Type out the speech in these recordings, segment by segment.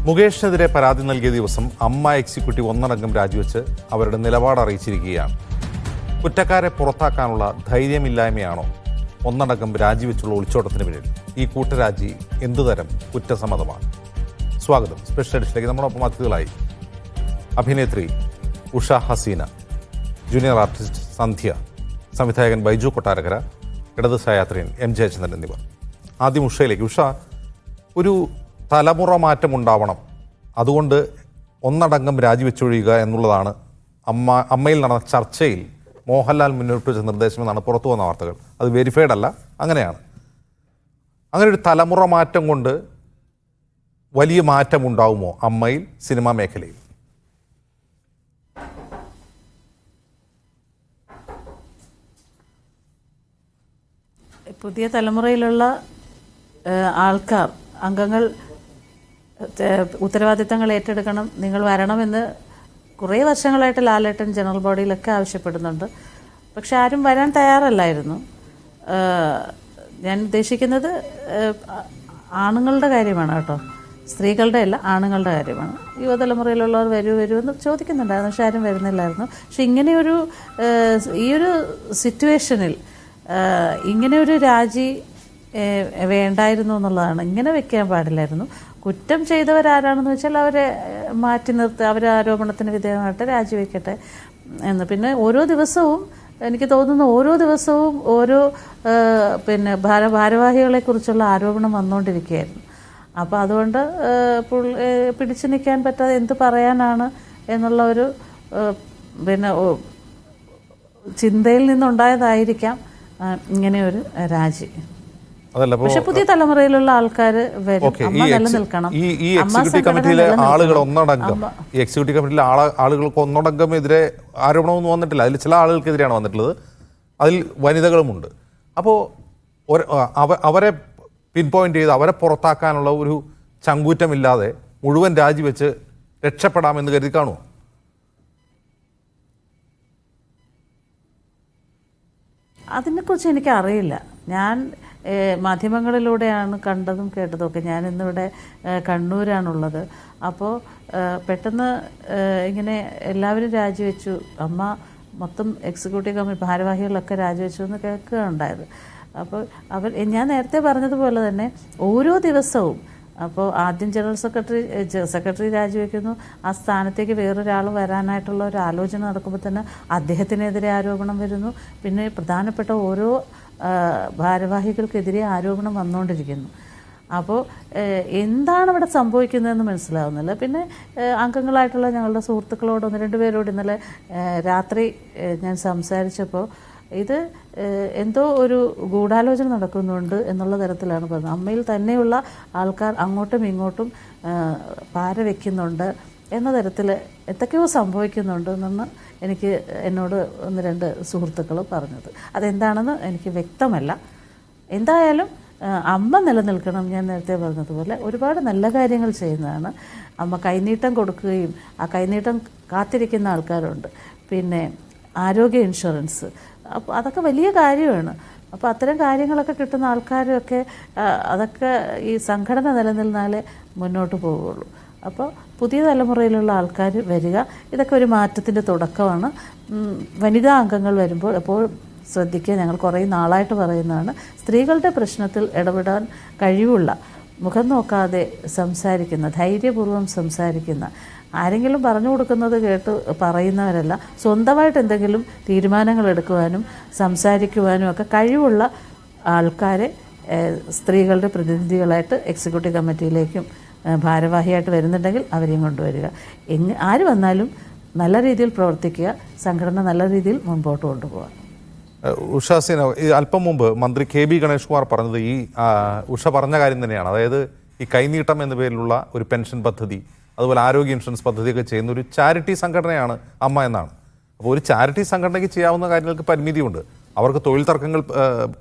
മുകേഷിനെതിരെ പരാതി നൽകിയ ദിവസം അമ്മ എക്സിക്യൂട്ടീവ് ഒന്നടങ്കം രാജിവെച്ച് അവരുടെ നിലപാട് അറിയിച്ചിരിക്കുകയാണ്. കുറ്റക്കാരെ പുറത്താക്കാനുള്ള ധൈര്യമില്ലായ്മയാണോ ഒന്നടങ്കം രാജിവെച്ചുള്ള ഒളിച്ചോട്ടത്തിന് പിന്നിൽ? ഈ കൂട്ടരാജി എന്തുതരം കുറ്റസമ്മതമാണ്? സ്വാഗതം. സ്പെഷ്യൽ എഡിഷനിലേക്ക് നമ്മളൊപ്പം അതിഥികളായി അഭിനേത്രി ഉഷ ഹസീന, ജൂനിയർ ആർട്ടിസ്റ്റ് സന്ധ്യ, സംവിധായകൻ ബൈജു കൊട്ടാരക്കര, ഇടത് സഹയാത്രികൻ എം ജയചന്ദ്രൻ എന്നിവർ. ആദ്യം ഉഷയിലേക്ക്. ഉഷ, ഒരു തലമുറ മാറ്റം ഉണ്ടാവണം, അതുകൊണ്ട് ഒന്നടങ്കം രാജിവെച്ചൊഴിയുക എന്നുള്ളതാണ് അമ്മയിൽ നടന്ന ചർച്ചയിൽ മോഹൻലാൽ മുന്നോട്ട് വെച്ച നിർദ്ദേശമെന്നാണ് പുറത്തു വന്ന വാർത്തകൾ. അത് വെരിഫൈഡ് അല്ല, അങ്ങനെയാണ്. അങ്ങനെ ഒരു തലമുറ മാറ്റം കൊണ്ട് വലിയ മാറ്റം ഉണ്ടാവുമോ അമ്മയിൽ, സിനിമാ മേഖലയിൽ? പുതിയ തലമുറയിലുള്ള ആൾക്കാർ, അംഗങ്ങൾ ഉത്തരവാദിത്തങ്ങൾ ഏറ്റെടുക്കണം, നിങ്ങൾ വരണമെന്ന് കുറേ വർഷങ്ങളായിട്ട് ലാലേട്ടൻ ജനറൽ ബോഡിയിലൊക്കെ ആവശ്യപ്പെടുന്നുണ്ട്. പക്ഷെ ആരും വരാൻ തയ്യാറല്ലായിരുന്നു. ഞാൻ ഉദ്ദേശിക്കുന്നത് ആണുങ്ങളുടെ കാര്യമാണ് കേട്ടോ, സ്ത്രീകളുടെ അല്ല, ആണുങ്ങളുടെ കാര്യമാണ്. യുവതലമുറയിലുള്ളവർ വരൂ എന്ന് ചോദിക്കുന്നുണ്ടായിരുന്നു, പക്ഷെ ആരും വരുന്നില്ലായിരുന്നു. പക്ഷെ ഇങ്ങനെയൊരു ഈ ഒരു സിറ്റുവേഷനിൽ ഇങ്ങനെയൊരു രാജി വേണ്ടായിരുന്നു എന്നുള്ളതാണ്. ഇങ്ങനെ വെക്കാൻ പാടില്ലായിരുന്നു. കുറ്റം ചെയ്തവരാരാണെന്ന് വെച്ചാൽ അവരെ മാറ്റി നിർത്തുക, അവരെ ആരോപണത്തിന് വിധേയമായിട്ട് രാജിവെക്കട്ടെ എന്ന്. പിന്നെ ഓരോ ദിവസവും എനിക്ക് തോന്നുന്നു ഓരോ ദിവസവും ഓരോ ഭാരവാഹികളെക്കുറിച്ചുള്ള ആരോപണം വന്നുകൊണ്ടിരിക്കുകയായിരുന്നു. അപ്പോൾ അതുകൊണ്ട് പിടിച്ചു നിൽക്കാൻ പറ്റാതെ എന്ത് പറയാനാണ് എന്നുള്ള ഒരു ചിന്തയിൽ നിന്നുണ്ടായതായിരിക്കാം ഇങ്ങനെ ഒരു രാജി. പക്ഷെ പുതിയ തലമുറയിലുള്ള ആൾക്കാർ വരും, അമ്മ നിലനിൽക്കണം. ഈ എക്സിക്യൂട്ടീവ് കമ്മിറ്റിയിലെ ആളുകൾ ഒന്നടങ്കം, ഈ എക്സിക്യൂട്ടീവ് കമ്മിറ്റിയിലെ ആളുകൾക്ക് ഒന്നടങ്കം എതിരെ ആരോപണമൊന്നും വന്നിട്ടില്ല. അതിൽ ചില ആളുകൾക്കെതിരെയാണ് വന്നിട്ടുള്ളത്, അതിൽ വനിതകളുമുണ്ട്. അപ്പോൾ അവരെ പിൻ പോയിന്റ് ചെയ്ത് അവരെ പുറത്താക്കാനുള്ള ഒരു ചങ്കൂറ്റമില്ലാതെ മുഴുവൻ രാജിവെച്ച് രക്ഷപ്പെടാമെന്ന് കരുതി കാണുമോ? അതിനെക്കുറിച്ച് എനിക്കറിയില്ല. ഞാൻ മാധ്യമങ്ങളിലൂടെയാണ് കണ്ടതും കേട്ടതും ഒക്കെ. ഞാൻ ഇന്നിവിടെ കണ്ണൂരാണുള്ളത്. അപ്പോൾ പെട്ടെന്ന് ഇങ്ങനെ എല്ലാവരും രാജിവെച്ചു, അമ്മ മൊത്തം എക്സിക്യൂട്ടീവ് കമ്മിറ്റി ഭാരവാഹികളൊക്കെ രാജിവെച്ചു എന്ന് കേൾക്കുകയുണ്ടായത്. അപ്പോൾ ഞാൻ നേരത്തെ പറഞ്ഞതുപോലെ തന്നെ ഓരോ ദിവസവും, അപ്പോൾ ആദ്യം ജനറൽ സെക്രട്ടറി രാജിവെക്കുന്നു, ആ സ്ഥാനത്തേക്ക് വേറൊരാൾ വരാനായിട്ടുള്ള ഒരു ആലോചന നടക്കുമ്പോൾ തന്നെ അദ്ദേഹത്തിനെതിരെ ആരോപണം വരുന്നു. പിന്നെ പ്രധാനപ്പെട്ട ഓരോ ഭാരവാഹികൾക്കെതിരെ ആരോപണം വന്നുകൊണ്ടിരിക്കുന്നു. അപ്പോൾ എന്താണ് ഇവിടെ സംഭവിക്കുന്നതെന്ന് മനസ്സിലാവുന്നില്ല. പിന്നെ അംഗങ്ങളായിട്ടുള്ള ഞങ്ങളുടെ സുഹൃത്തുക്കളോട്, 1-2 പേരോട് ഇന്നലെ രാത്രി ഞാൻ സംസാരിച്ചപ്പോൾ ഇത് എന്തോ ഒരു ഗൂഢാലോചന നടക്കുന്നുണ്ട് എന്നുള്ള തരത്തിലാണ് പറഞ്ഞത്. അമ്മയിൽ തന്നെയുള്ള ആൾക്കാർ അങ്ങോട്ടും ഇങ്ങോട്ടും പാര വയ്ക്കുന്നുണ്ട് എന്ന തരത്തിൽ എന്തൊക്കെയോ സംഭവിക്കുന്നുണ്ട് എന്നാണ് എന്നോട് 1-2 സുഹൃത്തുക്കൾ പറഞ്ഞത്. അതെന്താണെന്ന് എനിക്ക് വ്യക്തമല്ല. എന്തായാലും അമ്മ നിലനിൽക്കണം. ഞാൻ നേരത്തെ പറഞ്ഞതുപോലെ ഒരുപാട് നല്ല കാര്യങ്ങൾ ചെയ്യുന്നതാണ് അമ്മ. കൈനീട്ടം കൊടുക്കുകയും ആ കൈനീട്ടം കാത്തിരിക്കുന്ന ആൾക്കാരുണ്ട്. പിന്നെ ആരോഗ്യ ഇൻഷുറൻസ്, അപ്പോൾ അതൊക്കെ വലിയ കാര്യമാണ്. അപ്പോൾ അത്തരം കാര്യങ്ങളൊക്കെ കിട്ടുന്ന ആൾക്കാരൊക്കെ അതൊക്കെ ഈ സംഘടന നിലനിന്നാലേ മുന്നോട്ട് പോവുകയുള്ളൂ. അപ്പോൾ പുതിയ തലമുറയിലുള്ള ആൾക്കാർ വരിക, ഇതൊക്കെ ഒരു മാറ്റത്തിൻ്റെ തുടക്കമാണ്. വനിതാ അംഗങ്ങൾ വരുമ്പോൾ എപ്പോൾ ശ്രദ്ധിക്കുക, ഞങ്ങൾ കുറേ നാളായിട്ട് പറയുന്നതാണ്, സ്ത്രീകളുടെ പ്രശ്നത്തിൽ ഇടപെടാൻ കഴിവുള്ള, മുഖം നോക്കാതെ സംസാരിക്കുന്ന, ധൈര്യപൂർവ്വം സംസാരിക്കുന്ന, ആരെങ്കിലും പറഞ്ഞു കൊടുക്കുന്നത് കേട്ട് പറയുന്നവരല്ല, സ്വന്തമായിട്ട് എന്തെങ്കിലും തീരുമാനങ്ങൾ എടുക്കുവാനും സംസാരിക്കുവാനും ഒക്കെ കഴിവുള്ള ആൾക്കാരെ സ്ത്രീകളുടെ പ്രതിനിധികളായിട്ട് എക്സിക്യൂട്ടീവ് കമ്മിറ്റിയിലേക്കും ഭാരവാഹിയായിട്ട് വരുന്നുണ്ടെങ്കിൽ അവരെയും കൊണ്ടുവരിക. ആര് വന്നാലും നല്ല രീതിയിൽ പ്രവർത്തിക്കുക, സംഘടന നല്ല രീതിയിൽ മുൻപോട്ട് കൊണ്ടുപോകുക. ഉഷാസീന, അല്പം മുമ്പ് മന്ത്രി KB ഗണേഷ് കുമാർ പറഞ്ഞത് ഈ ഉഷ പറഞ്ഞ കാര്യം തന്നെയാണ്. അതായത് ഈ കൈനീട്ടം എന്ന പേരിലുള്ള ഒരു പെൻഷൻ പദ്ധതി, അതുപോലെ ആരോഗ്യ ഇൻഷുറൻസ് പദ്ധതിയൊക്കെ ചെയ്യുന്ന ഒരു ചാരിറ്റി സംഘടനയാണ് അമ്മ എന്നാണ്. അപ്പോൾ ഒരു ചാരിറ്റി സംഘടനയ്ക്ക് ചെയ്യാവുന്ന കാര്യങ്ങൾക്ക് പരിമിതിയുണ്ട്. അവർക്ക് തൊഴിൽ തർക്കങ്ങൾ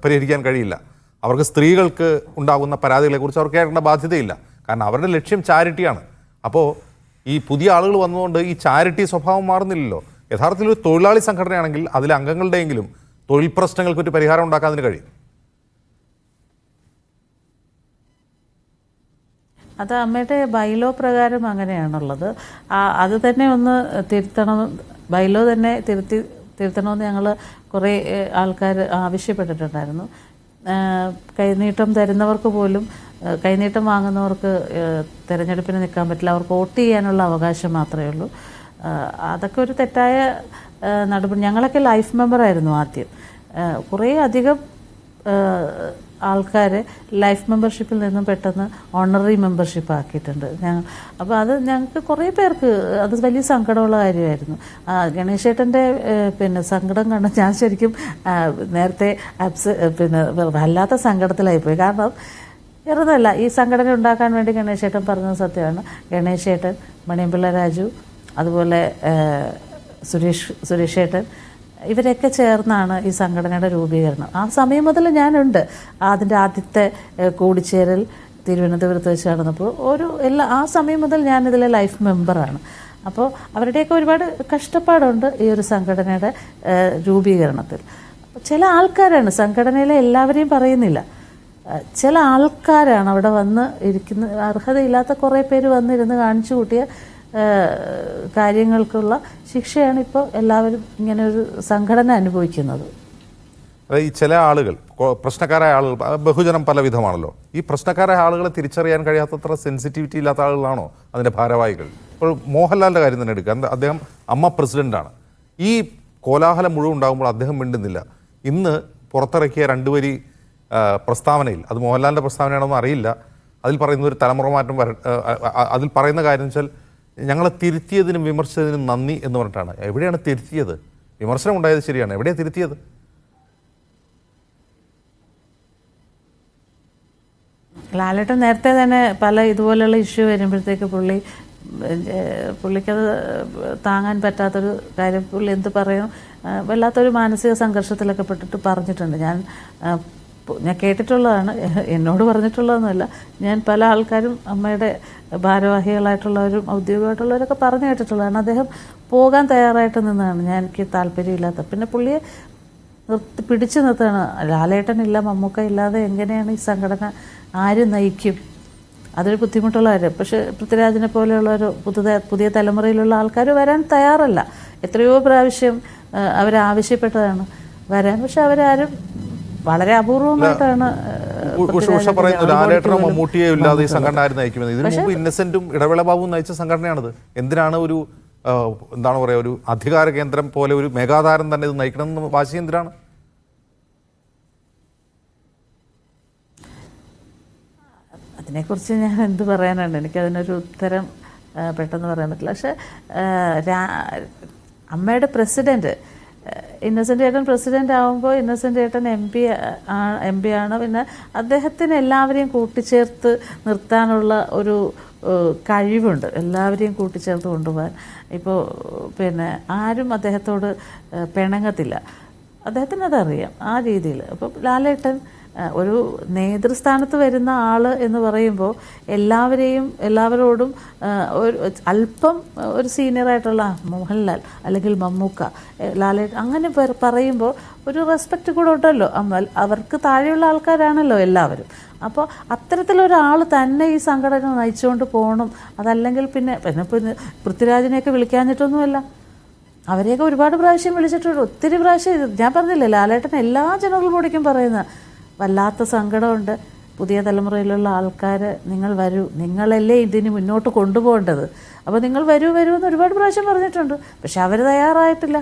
പരിഹരിക്കാൻ കഴിയില്ല. അവർക്ക് സ്ത്രീകൾക്ക് ഉണ്ടാകുന്ന പരാതികളെക്കുറിച്ച് അവർക്ക് കേൾക്കേണ്ട ബാധ്യതയില്ല. കാരണം അവരുടെ ലക്ഷ്യം ചാരിറ്റിയാണ്. അപ്പോൾ ഈ പുതിയ ആളുകൾ വന്നതുകൊണ്ട് ഈ ചാരിറ്റി സ്വഭാവം മാറുന്നില്ലല്ലോ. യഥാർത്ഥത്തിൽ ഒരു തൊഴിലാളി സംഘടനയാണെങ്കിൽ അതിലെ അംഗങ്ങളുടെയെങ്കിലും തൊഴിൽ പ്രശ്നങ്ങൾക്കൊരു പരിഹാരം ഉണ്ടാക്കാൻ അതിന് കഴിയും. അത് അമ്മയുടെ ബൈലോ പ്രകാരം അങ്ങനെയാണുള്ളത്. അത് തന്നെ ഒന്ന് തിരുത്തണം, ബൈലോ തന്നെ തിരുത്തണമെന്ന് ഞങ്ങൾ കുറേ ആൾക്കാർ ആവശ്യപ്പെട്ടിട്ടുണ്ടായിരുന്നു. കൈനീട്ടം തരുന്നവർക്ക് പോലും കൈനീട്ടം വാങ്ങുന്നവർക്ക് തിരഞ്ഞെടുപ്പിന് നിൽക്കാൻ പറ്റില്ല, അവർക്ക് വോട്ട് ചെയ്യാനുള്ള അവകാശം മാത്രമേ ഉള്ളൂ. അതൊക്കെ ഒരു തെറ്റായ നടപടി. ഞങ്ങളൊക്കെ ലൈഫ് മെമ്പറായിരുന്നു ആദ്യം. കുറേ അധികം ആൾക്കാരെ ലൈഫ് മെമ്പർഷിപ്പിൽ നിന്നും പെട്ടെന്ന് ഓണററി മെമ്പർഷിപ്പ് ആക്കിയിട്ടുണ്ട് അപ്പോൾ അത് ഞങ്ങൾക്ക് കുറേ പേർക്ക് അത് വലിയ സങ്കടമുള്ള കാര്യമായിരുന്നു. ഗണേശേട്ടൻ്റെ പിന്നെ സങ്കടം കണ്ട് ഞാൻ ശരിക്കും നേരത്തെ വല്ലാത്ത സങ്കടത്തിലായിപ്പോയി. കാരണം വെറുതല്ല, ഈ സംഘടന ഉണ്ടാക്കാൻ വേണ്ടി ഗണേശേട്ടൻ പറഞ്ഞത് സത്യമാണ്. ഗണേശേട്ടൻ, മണിയമ്പിള്ള രാജു, അതുപോലെ സുരേഷേട്ടൻ, ഇവരൊക്കെ ചേർന്നാണ് ഈ സംഘടനയുടെ രൂപീകരണം. ആ സമയം മുതൽ ഞാനുണ്ട്. അതിൻ്റെ ആദ്യത്തെ കൂടിച്ചേരൽ തിരുവനന്തപുരത്ത് വെച്ച് നടന്നപ്പോൾ ആ സമയം മുതൽ ഞാനിതിലെ ലൈഫ് മെമ്പറാണ്. അപ്പോൾ അവരുടെയൊക്കെ ഒരുപാട് കഷ്ടപ്പാടുണ്ട് ഈ ഒരു സംഘടനയുടെ രൂപീകരണത്തിൽ. ചില ആൾക്കാരാണ്, സംഘടനയിലെ എല്ലാവരെയും പറയുന്നില്ല, ചില ആൾക്കാരാണ് അവിടെ വന്ന് ഇരിക്കുന്ന, അർഹതയില്ലാത്ത കുറേ പേര് വന്നിരുന്ന് കാണിച്ചു കൂട്ടിയ കാര്യങ്ങൾക്കുള്ള ശിക്ഷയാണ് ഇപ്പോൾ എല്ലാവരും ഇങ്ങനെ ഒരു സംഘടന അനുഭവിക്കുന്നത്. ഈ ചില ആളുകൾ, പ്രശ്നക്കാരായ ആളുകൾ, ബഹുജനം പല വിധമാണല്ലോ. ഈ പ്രശ്നക്കാരായ ആളുകളെ തിരിച്ചറിയാൻ കഴിയാത്തത്ര സെൻസിറ്റിവിറ്റി ഇല്ലാത്ത ആളുകളാണോ അതിൻ്റെ ഭാരവാഹികൾ? ഇപ്പോൾ മോഹൻലാലിൻ്റെ കാര്യം തന്നെ എടുക്കുക. അദ്ദേഹം അമ്മ പ്രസിഡൻ്റാണ്. ഈ കോലാഹലം മുഴുവൻ ഉണ്ടാകുമ്പോൾ അദ്ദേഹം മിണ്ടുന്നില്ല. ഇന്ന് പുറത്തിറക്കിയ 2 വരി പ്രസ്താവനയിൽ, അത് മോഹൻലാലിൻ്റെ പ്രസ്താവനയാണെന്ന് അറിയില്ല, അതിൽ പറയുന്ന ഒരു തലമുറ മാറ്റം അതിൽ പറയുന്ന കാര്യം വെച്ചാൽ ഞങ്ങളെ തിരുത്തിയതിനും വിമർശിച്ചതിനും നന്ദി എന്ന് പറഞ്ഞിട്ടാണ്. എവിടെയാണ് തിരുത്തിയത്? വിമർശനം ഉണ്ടായത് ശരിയാണ്, എവിടെയാണ് തിരുത്തിയത്? ലാലേട്ടൻ നേരത്തെ തന്നെ പല ഇതുപോലെയുള്ള ഇഷ്യൂ വരുമ്പോഴത്തേക്ക് പുള്ളിക്കത് താങ്ങാൻ പറ്റാത്തൊരു കാര്യം, പുള്ളി എന്ത് പറയും, വല്ലാത്തൊരു മാനസിക സംഘർഷത്തിലൊക്കെ പെട്ടിട്ട് പറഞ്ഞിട്ടുണ്ട്. ഞാൻ കേട്ടിട്ടുള്ളതാണ്, എന്നോട് പറഞ്ഞിട്ടുള്ളതൊന്നുമല്ല. ഞാൻ പല ആൾക്കാരും, അമ്മയുടെ ഭാരവാഹികളായിട്ടുള്ളവരും ഔദ്യോഗികമായിട്ടുള്ളവരൊക്കെ പറഞ്ഞു കേട്ടിട്ടുള്ളതാണ്. അദ്ദേഹം പോകാൻ തയ്യാറായിട്ട് നിന്നാണ്. എനിക്ക് താല്പര്യമില്ലാത്ത, പിന്നെ പുള്ളിയെ പിടിച്ചു നിർത്തുകയാണ്. ലാലേട്ടനില്ല, മമ്മൂക്ക ഇല്ലാതെ എങ്ങനെയാണ് ഈ സംഘടന, ആര് നയിക്കും? അതൊരു ബുദ്ധിമുട്ടുള്ള കാര്യം. പക്ഷേ പൃഥ്വിരാജിനെ പോലെയുള്ളൊരു പുതിയ തലമുറയിലുള്ള ആൾക്കാർ വരാൻ തയ്യാറല്ല. എത്രയോ പ്രാവശ്യം അവരാവശ്യപ്പെട്ടതാണ് വരാൻ, പക്ഷെ അവരാരും, വളരെ അപൂർവമായിട്ടാണ്. ലാലേട്ടനോ മമ്മൂട്ടിയോ ഇല്ലാതെ ഈ സംഘടന ആരും നയിക്കുന്നത്? ഇതിനു മുമ്പ് ഇന്നസെന്റും ഇടവേള ബാബുവും നയിച്ച സംഘടനയാണിത്. എന്തിനാണ് ഒരു എന്താണ് പറയുക, ഒരു അധികാര കേന്ദ്രം പോലെ ഒരു മെഗാതാരം തന്നെ ഇത് നയിക്കണമെന്ന് വാശി എന്തിനാണ്? അതിനെക്കുറിച്ച് ഞാൻ എന്ത് പറയാനുണ്ട്? എനിക്കതിനൊരു ഉത്തരം പെട്ടെന്ന് പറയാൻ പറ്റില്ല. പക്ഷെ അമ്മയുടെ പ്രസിഡന്റ് ഇന്നസെൻ്റ് ഏട്ടൻ പ്രസിഡൻ്റ് ആകുമ്പോൾ ഇന്നസെൻ്റ് ഏട്ടൻ എം പി ആണ്. പിന്നെ അദ്ദേഹത്തിന് എല്ലാവരെയും കൂട്ടിച്ചേർത്ത് നിർത്താനുള്ള ഒരു കഴിവുണ്ട്, എല്ലാവരെയും കൂട്ടിച്ചേർത്ത് കൊണ്ടുപോകാൻ. ഇപ്പോൾ പിന്നെ ആരും അദ്ദേഹത്തോട് പിണങ്ങത്തില്ല, അദ്ദേഹത്തിന് അതറിയാം ആ രീതിയിൽ. അപ്പോൾ ലാലേട്ടൻ ഒരു നേതൃസ്ഥാനത്ത് വരുന്ന ആൾ എന്ന് പറയുമ്പോൾ എല്ലാവരോടും ഒരു അല്പം ഒരു സീനിയറായിട്ടുള്ള മോഹൻലാൽ അല്ലെങ്കിൽ മമ്മൂക്ക, ലാലേട്ടൻ അങ്ങനെ പറയുമ്പോൾ ഒരു റെസ്പെക്റ്റ് കൂടെ ഉണ്ടല്ലോ. അവർക്ക് താഴെയുള്ള ആൾക്കാരാണല്ലോ എല്ലാവരും. അപ്പോൾ അത്തരത്തിലൊരാൾ തന്നെ ഈ സംഘടന നയിച്ചുകൊണ്ട് പോകണം. അതല്ലെങ്കിൽ പിന്നെ പൃഥ്വിരാജിനെയൊക്കെ വിളിക്കാഞ്ഞിട്ടൊന്നുമല്ല, അവരെയൊക്കെ ഒരുപാട് പ്രാവശ്യം വിളിച്ചിട്ടുണ്ട്, ഒത്തിരി പ്രാവശ്യം. ഞാൻ പറഞ്ഞില്ലേ, ലാലേട്ടൻ എല്ലാ ജനറൽ ബോഡിക്കും പറയുന്ന വല്ലാത്ത സങ്കടമുണ്ട്. പുതിയ തലമുറയിലുള്ള ആൾക്കാർ, നിങ്ങൾ വരൂ, നിങ്ങളല്ലേ ഇതിന് മുന്നോട്ട് കൊണ്ടുപോകേണ്ടത്, അപ്പോൾ നിങ്ങൾ വരൂ എന്ന് ഒരുപാട് പ്രാവശ്യം പറഞ്ഞിട്ടുണ്ട്. പക്ഷെ അവർ തയ്യാറായിട്ടില്ല.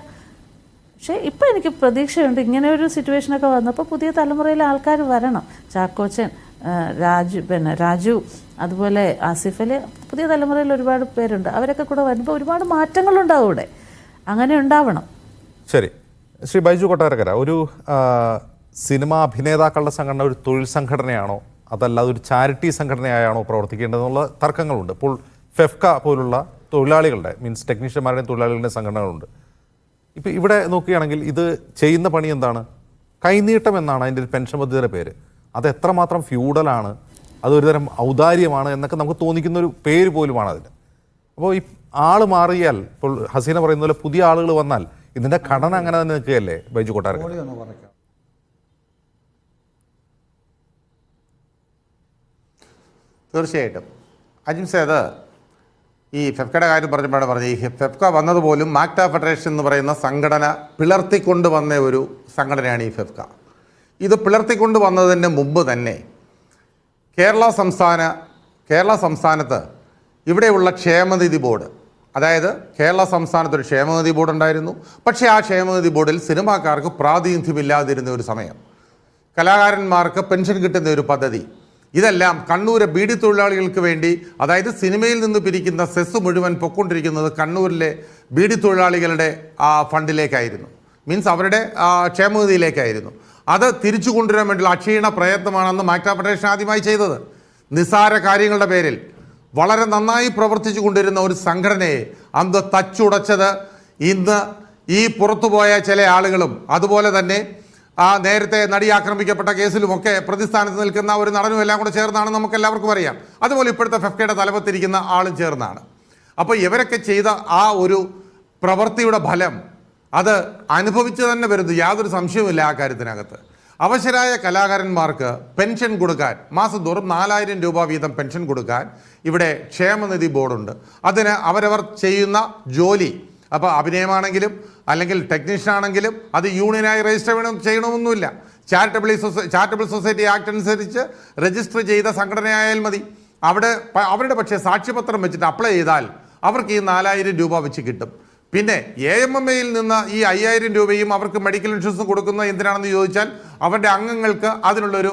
പക്ഷേ ഇപ്പം എനിക്ക് പ്രതീക്ഷയുണ്ട്, ഇങ്ങനെ ഒരു സിറ്റുവേഷനൊക്കെ വന്നപ്പോൾ പുതിയ തലമുറയിലെ ആൾക്കാർ വരണം. ചാക്കോച്ചൻ, രാജു, അതുപോലെ ആസിഫ് അലി, പുതിയ തലമുറയിൽ ഒരുപാട് പേരുണ്ട്. അവരൊക്കെ കൂടെ വരുമ്പോൾ ഒരുപാട് മാറ്റങ്ങളുണ്ടാവും ഇവിടെ. അങ്ങനെ ഉണ്ടാവണം. ശരി, ശ്രീ ബൈജു കൊട്ടാരക്കര, ഒരു സിനിമാ അഭിനേതാക്കളുടെ സംഘടന ഒരു തൊഴിൽ സംഘടനയാണോ അതല്ലാതെ ഒരു ചാരിറ്റി സംഘടനയായാണോ പ്രവർത്തിക്കേണ്ടതെന്നുള്ള തർക്കങ്ങളുണ്ട്. ഇപ്പോൾ ഫെഫ്ക പോലുള്ള തൊഴിലാളികളുടെ, മീൻസ് ടെക്നീഷ്യന്മാരുടെയും തൊഴിലാളികളുടെ സംഘടനകളുണ്ട്. ഇപ്പം ഇവിടെ നോക്കുകയാണെങ്കിൽ ഇത് ചെയ്യുന്ന പണി എന്താണ്? കൈനീട്ടം എന്നാണ് അതിൻ്റെ ഒരു പെൻഷൻ പദ്ധതിയുടെ പേര്. അത് എത്രമാത്രം ഫ്യൂഡലാണ്, അതൊരുതരം ഔദാര്യമാണ് എന്നൊക്കെ നമുക്ക് തോന്നിക്കുന്നൊരു പേര് പോലുമാണ് അതിന്. അപ്പോൾ ഈ ആൾ മാറിയാൽ, ഇപ്പോൾ ഹസീന പറയുന്ന പോലെ പുതിയ ആളുകൾ വന്നാൽ ഇതിൻ്റെ ഘടന അങ്ങനെ തന്നെ നിൽക്കുകയല്ലേ ബൈജു കൊട്ടാരക്കര? തീർച്ചയായിട്ടും അജിംസേ, അത് ഈ ഫെഫ്കയുടെ കാര്യം പറഞ്ഞപ്പോഴാണ് പറഞ്ഞത്. ഈ ഫെഫ്ക വന്നതുപോലും മാക്ട ഫെഡറേഷൻ എന്ന് പറയുന്ന സംഘടന പിളർത്തിക്കൊണ്ട് വന്ന ഒരു സംഘടനയാണ് ഈ ഫെഫ്ക. ഇത് പിളർത്തിക്കൊണ്ട് വന്നതിന് മുമ്പ് തന്നെ കേരള സംസ്ഥാനത്ത് ഇവിടെയുള്ള ക്ഷേമനിധി ബോർഡ്, അതായത് കേരള സംസ്ഥാനത്തൊരു ക്ഷേമനിധി ബോർഡ് ഉണ്ടായിരുന്നു. പക്ഷേ ആ ക്ഷേമനിധി ബോർഡിൽ സിനിമാക്കാർക്ക് പ്രാതിനിധ്യമില്ലാതിരുന്ന ഒരു സമയം, കലാകാരന്മാർക്ക് പെൻഷൻ കിട്ടുന്ന ഒരു പദ്ധതി, ഇതെല്ലാം കണ്ണൂരെ ബീഡി തൊഴിലാളികൾക്ക് വേണ്ടി, അതായത് സിനിമയിൽ നിന്ന് പിരിക്കുന്ന സെസ് മുഴുവൻ പൊക്കൊണ്ടിരിക്കുന്നത് കണ്ണൂരിലെ ബീഡി തൊഴിലാളികളുടെ ഫണ്ടിലേക്കായിരുന്നു, മീൻസ് അവരുടെ ക്ഷേമനിധിയിലേക്കായിരുന്നു. അത് തിരിച്ചു കൊണ്ടുവരാൻ വേണ്ടിയുള്ള അക്ഷീണ പ്രയത്നമാണെന്ന് മാക്ട ഫെഡറേഷൻ ആദ്യമായി ചെയ്തത്. നിസ്സാര കാര്യങ്ങളുടെ പേരിൽ വളരെ നന്നായി പ്രവർത്തിച്ചു കൊണ്ടിരുന്ന ഒരു സംഘടനയെ അന്ന് തച്ചുടച്ചത് ഇന്ന് ഈ പുറത്തുപോയ ചില ആളുകളും, അതുപോലെ തന്നെ നേരത്തെ നടി ആക്രമിക്കപ്പെട്ട കേസിലുമൊക്കെ പ്രതിസ്ഥാനത്ത് നിൽക്കുന്ന ഒരു നടനും എല്ലാം കൂടെ ചേർന്നാണ്, നമുക്ക് എല്ലാവർക്കും അറിയാം. അതുപോലെ ഇപ്പോഴത്തെ ഫെഫ്കയുടെ തലപ്പത്തിരിക്കുന്ന ആളും ചേർന്നാണ്. അപ്പോൾ ഇവരൊക്കെ ചെയ്ത ആ ഒരു പ്രവൃത്തിയുടെ ഫലം അത് അനുഭവിച്ചു തന്നെ വരുന്നു, യാതൊരു സംശയവുമില്ല ആ കാര്യത്തിനകത്ത്. അവശരായ കലാകാരന്മാർക്ക് പെൻഷൻ കൊടുക്കാൻ മാസം തോറും 4000 രൂപ വീതം പെൻഷൻ കൊടുക്കാൻ ഇവിടെ ക്ഷേമനിധി ബോർഡുണ്ട്. അതിന് അവരവർ ചെയ്യുന്ന ജോലി, അപ്പോൾ അഭിനയമാണെങ്കിലും അല്ലെങ്കിൽ ടെക്നീഷ്യൻ ആണെങ്കിലും അത് യൂണിയനായി രജിസ്റ്റർ ചെയ്യണമെന്നൊന്നുമില്ല. ചാരിറ്റബിൾ സൊസൈറ്റി ആക്ട് അനുസരിച്ച് രജിസ്റ്റർ ചെയ്ത സംഘടനയായാൽ മതി. അവരുടെ പക്ഷേ സാക്ഷ്യപത്രം വെച്ചിട്ട് അപ്ലൈ ചെയ്താൽ അവർക്ക് ഈ 4000 രൂപ വെച്ച് കിട്ടും. പിന്നെ AMMയിൽ നിന്ന് ഈ 5000 രൂപയും അവർക്ക് മെഡിക്കൽ ഇൻഷുറൻസും കൊടുക്കുന്നത് എന്തിനാണെന്ന് ചോദിച്ചാൽ അവരുടെ അംഗങ്ങൾക്ക് അതിനുള്ളൊരു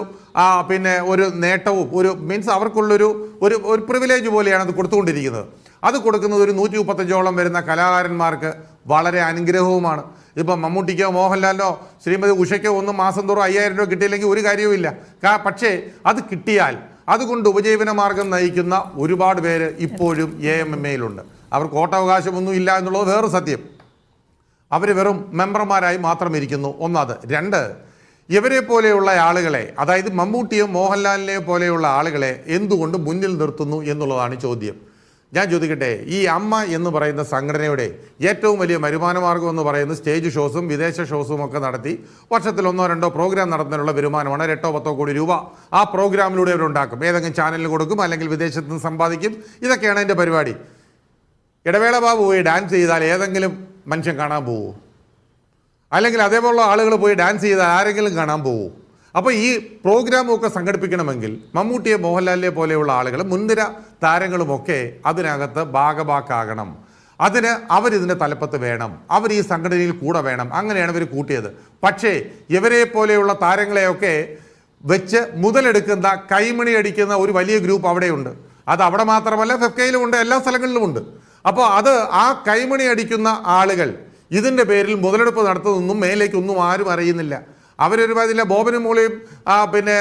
ഒരു നേട്ടവും മീൻസ് അവർക്കുള്ളൊരു ഒരു പ്രിവിലേജ് പോലെയാണ് അത് കൊടുത്തുകൊണ്ടിരിക്കുന്നത്. അത് കൊടുക്കുന്നത് ഒരു 135ഓളം വരുന്ന കലാകാരന്മാർക്ക് വളരെ അനുഗ്രഹവുമാണ്. ഇപ്പം മമ്മൂട്ടിക്കോ മോഹൻലാലിനോ ശ്രീമതി ഉഷയ്ക്കോ ഒന്നും മാസം തോറും 5000 രൂപ കിട്ടിയില്ലെങ്കിൽ ഒരു കാര്യവുമില്ല. പക്ഷേ അത് കിട്ടിയാൽ അതുകൊണ്ട് ഉപജീവന മാർഗം നയിക്കുന്ന ഒരുപാട് പേര് ഇപ്പോഴും AMMയിലുണ്ട്. അവർക്ക് വോട്ടവകാശമൊന്നും ഇല്ല എന്നുള്ളത് വേറെ സത്യം. അവർ വെറും മെമ്പർമാരായി മാത്രം ഇരിക്കുന്നു. ഒന്നത്. രണ്ട്, ഇവരെ പോലെയുള്ള ആളുകളെ, അതായത് മമ്മൂട്ടിയോ മോഹൻലാലിനെ പോലെയുള്ള ആളുകളെ എന്തുകൊണ്ട് മുന്നിൽ നിർത്തുന്നു എന്നുള്ളതാണ് ചോദ്യം. ഞാൻ ചോദിക്കട്ടെ, ഈ അമ്മ എന്ന് പറയുന്ന സംഘടനയുടെ ഏറ്റവും വലിയ വരുമാന മാർഗം എന്ന് പറയുന്നത് സ്റ്റേജ് ഷോസും വിദേശ ഷോസും ഒക്കെ നടത്തി വർഷത്തിൽ 1-2 പ്രോഗ്രാം നടത്തുന്നതിനുള്ള വരുമാനമാണ്. 8-10 കോടി രൂപ ആ പ്രോഗ്രാമിലൂടെ അവരുണ്ടാക്കും. ഏതെങ്കിലും ചാനലിൽ കൊടുക്കും, അല്ലെങ്കിൽ വിദേശത്ത് നിന്ന് സമ്പാദിക്കും. ഇതൊക്കെയാണ് എൻ്റെ പരിപാടി. ഇടവേള ബാബു പോയി ഡാൻസ് ചെയ്താൽ ഏതെങ്കിലും മനുഷ്യൻ കാണാൻ പോവൂ? അല്ലെങ്കിൽ അതേപോലുള്ള ആളുകൾ പോയി ഡാൻസ് ചെയ്താൽ ആരെങ്കിലും കാണാൻ പോവൂ? അപ്പോൾ ഈ പ്രോഗ്രാമൊക്കെ സംഘടിപ്പിക്കണമെങ്കിൽ മമ്മൂട്ടിയെ മോഹൻലാലിനെ പോലെയുള്ള ആളുകൾ, മുൻനിര താരങ്ങളുമൊക്കെ അതിനകത്ത് ഭാഗഭാക്കാകണം. അതിന് അവരിതിൻ്റെ തലപ്പത്ത് വേണം, അവർ ഈ സംഘടനയിൽ കൂടെ വേണം. അങ്ങനെയാണ് ഇവർ കൂട്ടിയത്. പക്ഷേ ഇവരെ പോലെയുള്ള താരങ്ങളെയൊക്കെ വെച്ച് മുതലെടുക്കുന്ന, കൈമണി അടിക്കുന്ന ഒരു വലിയ ഗ്രൂപ്പ് അവിടെയുണ്ട്. അത് അവിടെ മാത്രമല്ല, ഫെഫ്കയിലുമുണ്ട്, എല്ലാ സ്ഥലങ്ങളിലുമുണ്ട്. അപ്പോൾ ആ കൈമണി അടിക്കുന്ന ആളുകൾ ഇതിൻ്റെ പേരിൽ മുതലെടുപ്പ് നടത്തുന്നതൊന്നും മേലേക്കൊന്നും ആരും അറിയുന്നില്ല. അവരൊരുപാടില്ല. ബോബനും മോളിയും പിന്നെ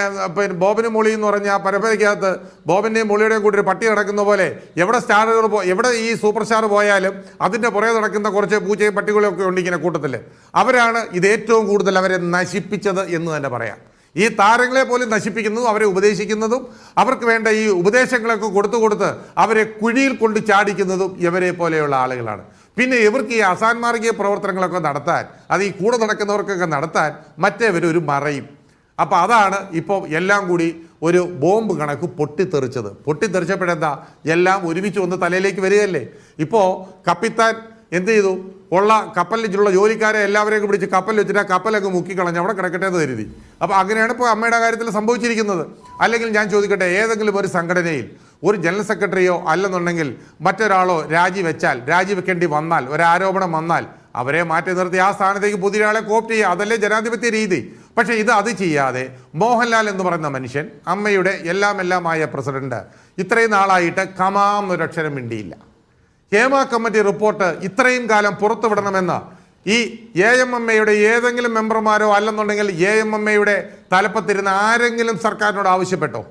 ബോബനും മോളി എന്ന് പറഞ്ഞ ആ പരമ്പരയ്ക്കകത്ത് ബോബൻ്റെയും മോളിയുടെയും കൂടി ഒരു പട്ടി നടക്കുന്ന പോലെ എവിടെ സ്റ്റാറുകൾ എവിടെ ഈ സൂപ്പർ സ്റ്റാർ പോയാലും അതിൻ്റെ പുറകെ നടക്കുന്ന കുറച്ച് പൂച്ചയും പട്ടികളൊക്കെ ഉണ്ട് ഇങ്ങനെ കൂട്ടത്തിൽ. അവരാണ് ഇത് ഏറ്റവും കൂടുതൽ അവരെ നശിപ്പിച്ചത് എന്ന് തന്നെ പറയാം. ഈ താരങ്ങളെ പോലും നശിപ്പിക്കുന്നതും അവരെ ഉപദേശിക്കുന്നതും അവർക്ക് വേണ്ട ഈ ഉപദേശങ്ങളൊക്കെ കൊടുത്ത് അവരെ കുഴിയിൽ കൊണ്ട് ചാടിക്കുന്നതും ഇവരെ പോലെയുള്ള ആളുകളാണ്. പിന്നെ ഇവർക്ക് ഈ അസാൻമാർഗീയ പ്രവർത്തനങ്ങളൊക്കെ നടത്താൻ, അത് ഈ കൂടെ നടക്കുന്നവർക്കൊക്കെ നടത്താൻ മറ്റേവരൊരു മറയും. അപ്പോൾ അതാണ് ഇപ്പോൾ എല്ലാം കൂടി ഒരു ബോംബ് കണക്ക് പൊട്ടിത്തെറിച്ചത്. പൊട്ടിത്തെറിച്ചപ്പോഴെന്താ, എല്ലാം ഒരുമിച്ച് വന്ന് തലയിലേക്ക് വരികയല്ലേ. ഇപ്പോൾ കപ്പിത്താൻ എന്ത് ചെയ്തു? ഉള്ള കപ്പലിലുള്ള ജോലിക്കാരെ എല്ലാവരെയും പിടിച്ച് കപ്പലിൽ വെച്ചിട്ട് ആ കപ്പലൊക്കെ മുക്കിക്കളഞ്ഞ് അവിടെ കിടക്കട്ടെ എന്ന് കരുതി. അപ്പോൾ അങ്ങനെയാണ് ഇപ്പോൾ അമ്മയുടെ കാര്യത്തിൽ സംഭവിച്ചിരിക്കുന്നത്. അല്ലെങ്കിൽ ഞാൻ ചോദിക്കട്ടെ, ഏതെങ്കിലും ഒരു സംഘടനയിൽ ഒരു ജനറൽ സെക്രട്ടറിയോ അല്ലെന്നുണ്ടെങ്കിൽ മറ്റൊരാളോ രാജിവെക്കേണ്ടി വന്നാൽ, ഒരാരോപണം വന്നാൽ അവരെ മാറ്റി നിർത്തി ആ സ്ഥാനത്തേക്ക് പുതിയൊരാളെ കോപ്റ്റ് ചെയ്യുക, അതല്ലേ ജനാധിപത്യ രീതി. പക്ഷേ അത് ചെയ്യാതെ മോഹൻലാൽ എന്ന് പറയുന്ന മനുഷ്യൻ, അമ്മയുടെ എല്ലാമായ പ്രസിഡന്റ്, ഇത്രയും നാളായിട്ട് കമാം ഒരക്ഷരം മിണ്ടിയില്ല. ഹേമ കമ്മിറ്റി റിപ്പോർട്ട് ഇത്രയും കാലം പുറത്തുവിടണമെന്ന് ഈ AMMയുടെ ഏതെങ്കിലും മെമ്പർമാരോ അല്ലെന്നുണ്ടെങ്കിൽ AMMയുടെ തലപ്പത്തിരുന്ന ആരെങ്കിലും സർക്കാരിനോട് ആവശ്യപ്പെട്ടോ?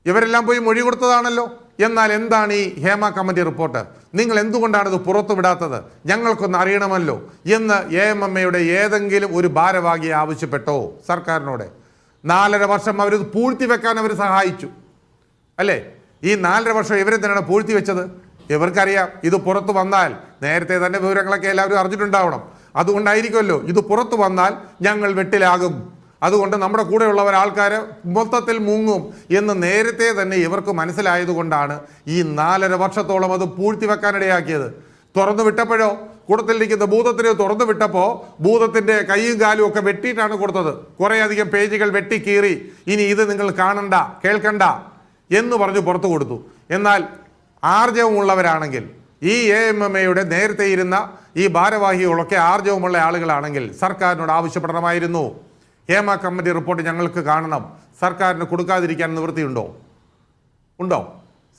ഇവരെല്ലാം പോയി മൊഴി കൊടുത്തതാണല്ലോ. എന്നാൽ എന്താണ് ഈ ഹേമ കമ്മിറ്റി റിപ്പോർട്ട്? നിങ്ങൾ എന്തുകൊണ്ടാണ് ഇത് പുറത്തുവിടാത്തത്? ഞങ്ങൾക്കൊന്ന് അറിയണമല്ലോ എന്ന് AMMയുടെ ഏതെങ്കിലും ഒരു ഭാരവാഹിയെ ആവശ്യപ്പെട്ടോ സർക്കാരിനോട്? 4.5 വർഷം അവരിത് പൂഴ്ത്തിവെക്കാൻ അവർ സഹായിച്ചു അല്ലേ? ഈ 4.5 വർഷം ഇവരെ തന്നെയാണ് പൂഴ്ത്തിവെച്ചത്. ഇവർക്കറിയാം ഇത് പുറത്തു വന്നാൽ, നേരത്തെ തന്നെ വിവരങ്ങളൊക്കെ എല്ലാവരും അറിഞ്ഞിട്ടുണ്ടാവണം. അതുകൊണ്ടായിരിക്കുമല്ലോ ഇത് പുറത്തു വന്നാൽ ഞങ്ങൾ വെട്ടിലാകും, അതുകൊണ്ട് നമ്മുടെ കൂടെയുള്ളവർ ആൾക്കാർ മൊത്തത്തിൽ മുങ്ങും എന്ന് നേരത്തെ തന്നെ ഇവർക്ക് മനസ്സിലായതുകൊണ്ടാണ് ഈ 4.5 വർഷത്തോളം അത് പൂഴ്ത്തിവെക്കാനിടയാക്കിയത്. തുറന്നു വിട്ടപ്പോഴോ കൂടത്തിലിരിക്കുന്ന ഭൂതത്തിനെ തുറന്നു വിട്ടപ്പോൾ ഭൂതത്തിൻ്റെ കൈയും കാലും ഒക്കെ വെട്ടിയിട്ടാണ് കൊടുത്തത്. കുറേയധികം പേജുകൾ വെട്ടിക്കീറി ഇനി ഇത് നിങ്ങൾ കാണണ്ട കേൾക്കണ്ട എന്ന് പറഞ്ഞ് പുറത്തു കൊടുത്തു. എന്നാൽ ആർജവമുള്ളവരാണെങ്കിൽ ഈ AMMAയുടെ നേരത്തെ ഇരുന്ന ഈ ഭാരവാഹികളൊക്കെ ആർജവമുള്ള ആളുകളാണെങ്കിൽ സർക്കാരിനോട് ആവശ്യപ്പെടണമായിരുന്നു, ഹേമ കമ്മിറ്റി റിപ്പോർട്ട് ഞങ്ങൾക്ക് കാണണം. സർക്കാരിന് കൊടുക്കാതിരിക്കാൻ നിവൃത്തിയുണ്ടോ? ഉണ്ടോ?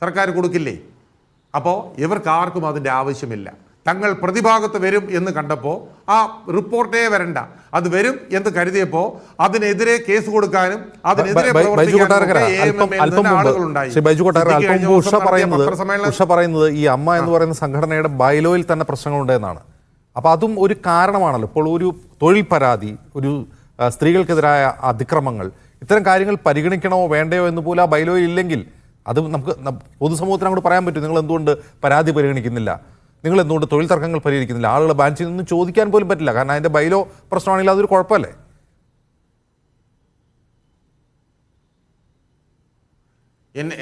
സർക്കാർ കൊടുക്കില്ലേ? അപ്പോൾ ഇവർക്ക് ആർക്കും അതിൻ്റെ ആവശ്യമില്ല. തങ്ങൾ പ്രതിഭാഗത്ത് വരും എന്ന് കണ്ടപ്പോൾ ആ റിപ്പോർട്ടേ വരണ്ട, അത് വരും എന്ന് കരുതിയപ്പോൾ അതിനെതിരെ കേസ് കൊടുക്കാനും അതിനെതിരെ ഉഷ പറയുന്നത് ഈ അമ്മ എന്ന് പറയുന്ന സംഘടനയുടെ ബൈലോയിൽ തന്നെ പ്രശ്നങ്ങളുണ്ട് എന്നാണ്. അപ്പോൾ അതും ഒരു കാരണമാണല്ലോ. ഇപ്പോൾ ഒരു തൊഴിൽ പരാതി, ഒരു സ്ത്രീകൾക്കെതിരായ അതിക്രമങ്ങൾ, ഇത്തരം കാര്യങ്ങൾ പരിഗണിക്കണമോ വേണ്ടയോ എന്ന് പോലും ആ ബൈലോയിൽ ഇല്ലെങ്കിൽ അത് നമുക്ക് പൊതുസമൂഹത്തിന് അങ്ങോട്ട് പറയാൻ പറ്റും. നിങ്ങൾ എന്തുകൊണ്ട് പരാതി പരിഗണിക്കുന്നില്ല, നിങ്ങൾ എന്തുകൊണ്ട് തൊഴിൽ തർക്കങ്ങൾ പരിഹരിക്കുന്നില്ല, ആളുകളെ ബാൻ ചെയ്യുന്നൊന്നും ചോദിക്കാൻ പോലും പറ്റില്ല. കാരണം അതിൻ്റെ ബൈലോ പ്രശ്നമാണെങ്കിൽ അതൊരു കുഴപ്പമല്ലേ?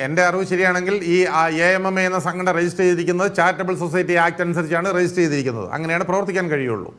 എൻ്റെ അറിവ് ശരിയാണെങ്കിൽ ഈ AMMA എന്ന സംഘടന രജിസ്റ്റർ ചെയ്തിരിക്കുന്നത് ചാരിറ്റബിൾ സൊസൈറ്റി ആക്ട് അനുസരിച്ചാണ് രജിസ്റ്റർ ചെയ്തിരിക്കുന്നത്. അങ്ങനെയാണ് പ്രവർത്തിക്കാൻ കഴിയുള്ളൂ.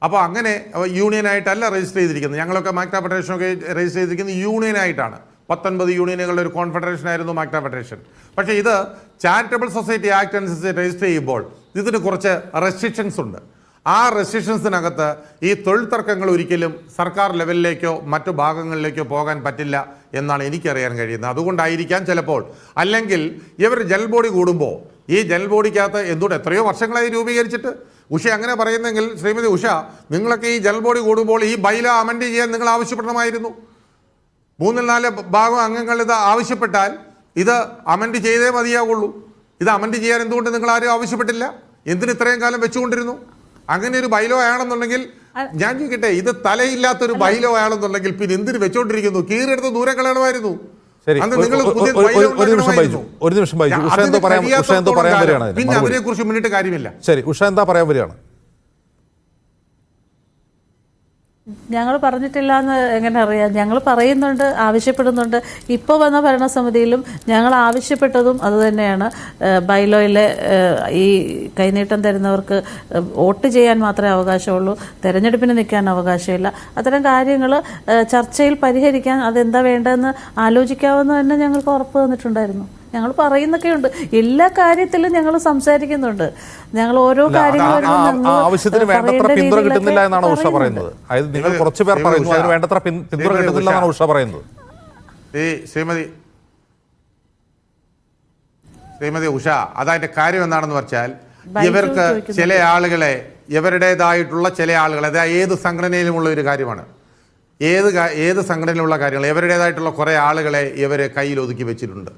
അപ്പോൾ അങ്ങനെ യൂണിയനായിട്ടല്ല രജിസ്റ്റർ ചെയ്തിരിക്കുന്നത്. ഞങ്ങളൊക്കെ മാക്ട ഫെഡറേഷനൊക്കെ രജിസ്റ്റർ ചെയ്തിരിക്കുന്നത് യൂണിയനായിട്ടാണ്. 19 യൂണിയനുകളുടെ ഒരു കോൺഫെഡറേഷൻ ആയിരുന്നു മാക്ട ഫെഡറേഷൻ. പക്ഷേ ഇത് ചാരിറ്റബിൾ സൊസൈറ്റി ആക്ട് അനുസരിച്ച് രജിസ്റ്റർ ചെയ്യുമ്പോൾ ഇതിന് കുറച്ച് റെസ്ട്രിക്ഷൻസ് ഉണ്ട്. ആ റെസ്ട്രിക്ഷൻസിനകത്ത് ഈ തൊഴിൽ തർക്കങ്ങൾ ഒരിക്കലും സർക്കാർ ലെവലിലേക്കോ മറ്റു ഭാഗങ്ങളിലേക്കോ പോകാൻ പറ്റില്ല എന്നാണ് എനിക്കറിയാൻ കഴിയുന്നത്. അതുകൊണ്ടായിരിക്കാം ചിലപ്പോൾ. അല്ലെങ്കിൽ ഇവർ ജൽ ബോഡി കൂടുമ്പോൾ ഈ ജൽ ബോഡിക്കകത്ത് എന്തുകൊണ്ട് എത്രയോ വർഷങ്ങളായി രൂപീകരിച്ചിട്ട് ഉഷ അങ്ങനെ പറയുന്നെങ്കിൽ, ശ്രീമതി ഉഷ, നിങ്ങളൊക്കെ ഈ ജൽ ബോഡി കൂടുമ്പോൾ ഈ ബൈലോ അമെൻഡ് ചെയ്യാൻ നിങ്ങൾ ആവശ്യപ്പെടണമായിരുന്നു. 3-4 ഭാഗം അംഗങ്ങൾ ഇത് ആവശ്യപ്പെട്ടാൽ ഇത് അമെൻഡ് ചെയ്തേ മതിയാകുള്ളൂ. ഇത് അമെൻഡ് ചെയ്യാൻ എന്തുകൊണ്ട് നിങ്ങൾ ആരും ആവശ്യപ്പെട്ടില്ല? എന്തിന് ഇത്രയും കാലം വെച്ചുകൊണ്ടിരുന്നു? അങ്ങനെ ഒരു ബൈലോ ആണെന്നുണ്ടെങ്കിൽ ഞാൻ ചോദിക്കട്ടെ, ഇത് തലയില്ലാത്തൊരു ബൈലോ ആണെന്നുണ്ടെങ്കിൽ പിന്നെ എന്തിന് വെച്ചോണ്ടിരിക്കുന്നു? കീറെടുത്ത് ദൂരെ കളയണമായിരുന്നു. പിന്നെ അതിനെ കുറിച്ച് മുന്നിട്ട് കാര്യമില്ല. ശരി, ഉഷ എന്താ പറയാൻ വരികയാണ്? ഞങ്ങൾ പറഞ്ഞിട്ടില്ല എന്ന് എങ്ങനെ അറിയാം? ഞങ്ങൾ പറയുന്നുണ്ട്, ആവശ്യപ്പെടുന്നുണ്ട്. ഇപ്പോൾ വന്ന ഭരണസമിതിയിലും ഞങ്ങൾ ആവശ്യപ്പെട്ടതും അതുതന്നെയാണ്. ബൈലോയിലെ ഈ കൈനീട്ടം തരുന്നവർക്ക് വോട്ട് ചെയ്യാൻ മാത്രമേ അവകാശമുള്ളൂ, തെരഞ്ഞെടുപ്പിന് നിൽക്കാൻ അവകാശമില്ല. അത്തരം കാര്യങ്ങൾ ചർച്ചയിൽ പരിഹരിക്കാൻ അതെന്താ വേണ്ടതെന്ന് ആലോചിക്കാമെന്ന് തന്നെ ഞങ്ങൾക്ക് ഉറപ്പ് തന്നിട്ടുണ്ടായിരുന്നു. ഞങ്ങൾ പറയുന്നൊക്കെയുണ്ട്, എല്ലാ കാര്യത്തിലും ഞങ്ങൾ സംസാരിക്കുന്നുണ്ട്. ഞങ്ങൾ ഓരോ ആവശ്യത്തിന് വേണ്ടത്ര പിന്തുണ കിട്ടുന്നില്ല എന്നാണ് ഉഷ പറയുന്നത്. അതായത് നിങ്ങൾ കുറച്ച് പേർ പറയുന്നു അതിന് വേണ്ടത്ര പിന്തുണ കിട്ടുന്നില്ല എന്നാണ് ഉഷ പറയുന്നത്. ശ്രീമതി ഉഷ, അതതിന്റെ കാര്യം എന്താണെന്ന് വെച്ചാൽ ഇവർക്ക് ചില ആളുകളെ, ഇവരുടേതായിട്ടുള്ള ചില ആളുകളെ, അതായത് ഏത് സംഘടനയിലുമുള്ള ഒരു കാര്യമാണ്, ഏത് സംഘടനയിലുള്ള കാര്യങ്ങൾ, ഇവരുടേതായിട്ടുള്ള കുറേ ആളുകളെ ഇവർ കയ്യിൽ ഒതുക്കി വെച്ചിട്ടുണ്ട്.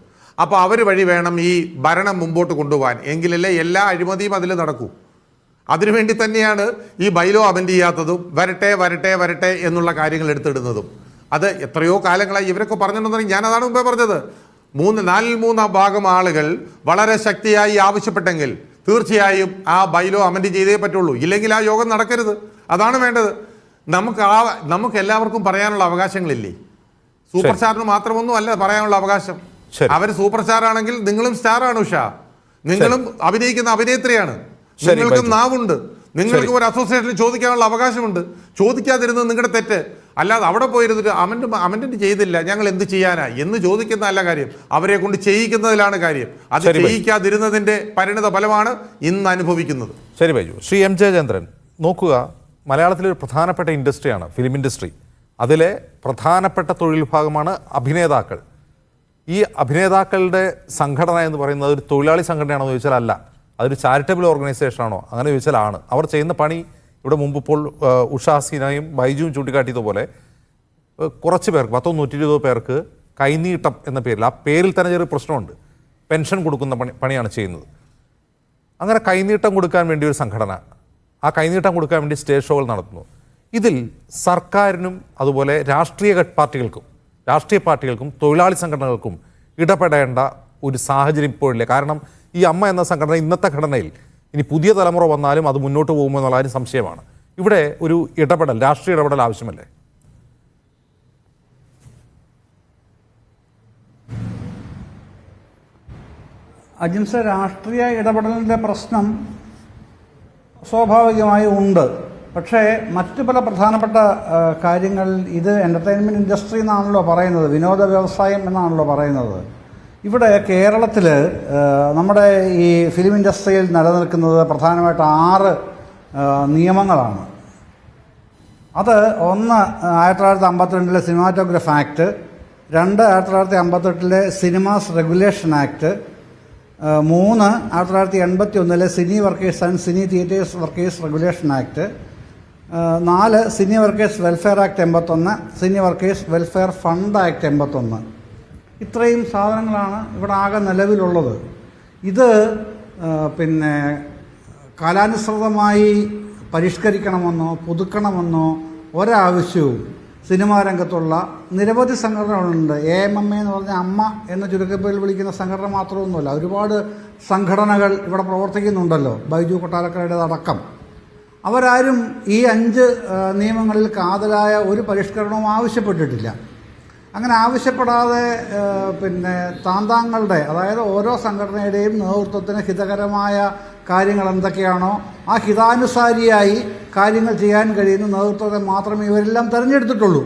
അപ്പോൾ അവർ വഴി വേണം ഈ ഭരണം മുമ്പോട്ട് കൊണ്ടുപോകാൻ. എങ്കിലല്ലേ എല്ലാ അഴിമതിയും അതിൽ നടക്കൂ. അതിനുവേണ്ടി തന്നെയാണ് ഈ ബൈലോ അമെൻഡ് ചെയ്യാത്തതും വരട്ടെ വരട്ടെ വരട്ടെ എന്നുള്ള കാര്യങ്ങൾ എടുത്തിടുന്നതും. അത് എത്രയോ കാലങ്ങളായി ഇവരൊക്കെ പറഞ്ഞിട്ടുണ്ടെങ്കിൽ ഞാൻ അതാണ് മുമ്പേ പറഞ്ഞത്. 4/3 ഭാഗം ആളുകൾ വളരെ ശക്തിയായി ആവശ്യപ്പെട്ടെങ്കിൽ തീർച്ചയായും ആ ബൈലോ അമെൻഡ് ചെയ്തേ പറ്റുള്ളൂ. ഇല്ലെങ്കിൽ ആ യോഗം നടക്കരുത്. അതാണ് വേണ്ടത്. നമുക്ക് എല്ലാവർക്കും പറയാനുള്ള അവകാശങ്ങളില്ലേ? സൂപ്പർ സ്റ്റാറിന് മാത്രമൊന്നും അല്ല പറയാനുള്ള അവകാശം. അവർ സൂപ്പർ സ്റ്റാർ ആണെങ്കിൽ നിങ്ങളും സ്റ്റാർ ആണ് ഉഷ. നിങ്ങളും അഭിനയിക്കുന്ന അഭിനേത്രിയാണ്. നിങ്ങൾക്കും നാവുണ്ട്. നിങ്ങൾക്ക് ഒരു അസോസിയേഷനിൽ ചോദിക്കാനുള്ള അവകാശമുണ്ട്. ചോദിക്കാതിരുന്നത് നിങ്ങളുടെ തെറ്റ്. അല്ലാതെ അവിടെ പോയിരുന്നിട്ട് അമെൻഡ്മെന്റ് ചെയ്തില്ല, ഞങ്ങൾ എന്ത് ചെയ്യാനാ എന്ന് ചോദിക്കുന്ന അല്ല കാര്യം. അവരെ കൊണ്ട് ചെയ്യിക്കുന്നതിലാണ് കാര്യം. അത് ചെയ്യിക്കാതിരുന്നതിന്റെ പരിണിത ഫലമാണ് ഇന്ന് അനുഭവിക്കുന്നത്. ശരി ബൈജു. ശ്രീ M. ജയചന്ദ്രൻ, നോക്കുക, മലയാളത്തിലെ ഒരു പ്രധാനപ്പെട്ട ഇൻഡസ്ട്രിയാണ് ഫിലിം ഇൻഡസ്ട്രി. അതിലെ പ്രധാനപ്പെട്ട തൊഴിൽ വിഭാഗമാണ് അഭിനേതാക്കൾ. ഈ അഭിനേതാക്കളുടെ സംഘടന എന്ന് പറയുന്നത് ഒരു തൊഴിലാളി സംഘടനയാണോ എന്ന് ചോദിച്ചാൽ അല്ല, അതൊരു ചാരിറ്റബിൾ ഓർഗനൈസേഷൻ ആണോ അങ്ങനെ ചോദിച്ചാൽ ആണ്. അവർ ചെയ്യുന്ന പണി ഇവിടെ മുമ്പ് ഇപ്പോൾ ഉഷ ഹസീനയും ബൈജുവും ചൂണ്ടിക്കാട്ടിയതുപോലെ കുറച്ച് പേർക്ക് 120 പേർക്ക് കൈനീട്ടം എന്ന പേരിൽ, ആ പേരിൽ തന്നെ ചെറിയ പ്രശ്നമുണ്ട്, പെൻഷൻ കൊടുക്കുന്ന പണിയാണ് ചെയ്യുന്നത്. അങ്ങനെ കൈനീട്ടം കൊടുക്കാൻ വേണ്ടി ഒരു സംഘടന, ആ കൈനീട്ടം കൊടുക്കാൻ വേണ്ടി സ്റ്റേജ് ഷോകൾ നടത്തുന്നു. ഇതിൽ സർക്കാരിനും അതുപോലെ രാഷ്ട്രീയ പാർട്ടികൾക്കും തൊഴിലാളി സംഘടനകൾക്കും ഇടപെടേണ്ട ഒരു സാഹചര്യം ഇപ്പോഴില്ലേ? കാരണം ഈ അമ്മ എന്ന സംഘടന ഇന്നത്തെ ഘടനയിൽ ഇനി പുതിയ തലമുറ വന്നാലും അത് മുന്നോട്ട് പോകുമോ എന്നുള്ള കാര്യം സംശയമാണ്. ഇവിടെ ഒരു ഇടപെടൽ, രാഷ്ട്രീയ ഇടപെടൽ ആവശ്യമല്ലേ? അജിംസ രാഷ്ട്രീയ ഇടപെടലിൻ്റെ പ്രശ്നം സ്വാഭാവികമായി ഉണ്ട്. പക്ഷേ മറ്റു പല പ്രധാനപ്പെട്ട കാര്യങ്ങൾ, ഇത് എൻ്റർടൈൻമെൻറ്റ് ഇൻഡസ്ട്രി എന്നാണല്ലോ പറയുന്നത്, വിനോദ വ്യവസായം എന്നാണല്ലോ പറയുന്നത്. ഇവിടെ കേരളത്തിൽ നമ്മുടെ ഈ ഫിലിം ഇൻഡസ്ട്രിയിൽ നിലനിൽക്കുന്നത് പ്രധാനമായിട്ട് 6 നിയമങ്ങളാണ്. അത് 1 1952 cinematograph act, 2 1958 cinemas regulation act, 3 1981 cine workers and cine theatres workers regulation act, 4 cine workers welfare act 81, cine workers welfare fund act 81. ഇത്രയും സാധനങ്ങളാണ് ഇവിടെ ആകെ നിലവിലുള്ളത്. ഇത് പിന്നെ കാലാനുസൃതമായി പരിഷ്കരിക്കണമെന്നോ പുതുക്കണമെന്നോ ഒരാവശ്യവും സിനിമാ രംഗത്തുള്ള നിരവധി സംഘടനകളുണ്ട്. AMMA എന്ന് പറഞ്ഞാൽ അമ്മ എന്ന ചുരുക്കപ്പേരിൽ വിളിക്കുന്ന സംഘടന മാത്രമൊന്നുമല്ല, ഒരുപാട് സംഘടനകൾ ഇവിടെ പ്രവർത്തിക്കുന്നുണ്ടല്ലോ, ബൈജു കൊട്ടാരക്കരയുടേതടക്കം. അവരാരും ഈ 5 നിയമങ്ങളിൽ കാതലായ ഒരു പരിഷ്കരണവും ആവശ്യപ്പെട്ടിട്ടില്ല. അങ്ങനെ ആവശ്യപ്പെടാതെ പിന്നെ താന്താങ്ങളുടെ, അതായത് ഓരോ സംഘടനയുടെയും നേതൃത്വത്തിന് ഹിതകരമായ കാര്യങ്ങൾ എന്തൊക്കെയാണോ ആ ഹിതാനുസാരിയായി കാര്യങ്ങൾ ചെയ്യാൻ കഴിയുന്ന നേതൃത്വത്തെ മാത്രമേ ഇവരെല്ലാം തിരഞ്ഞെടുത്തിട്ടുള്ളൂ.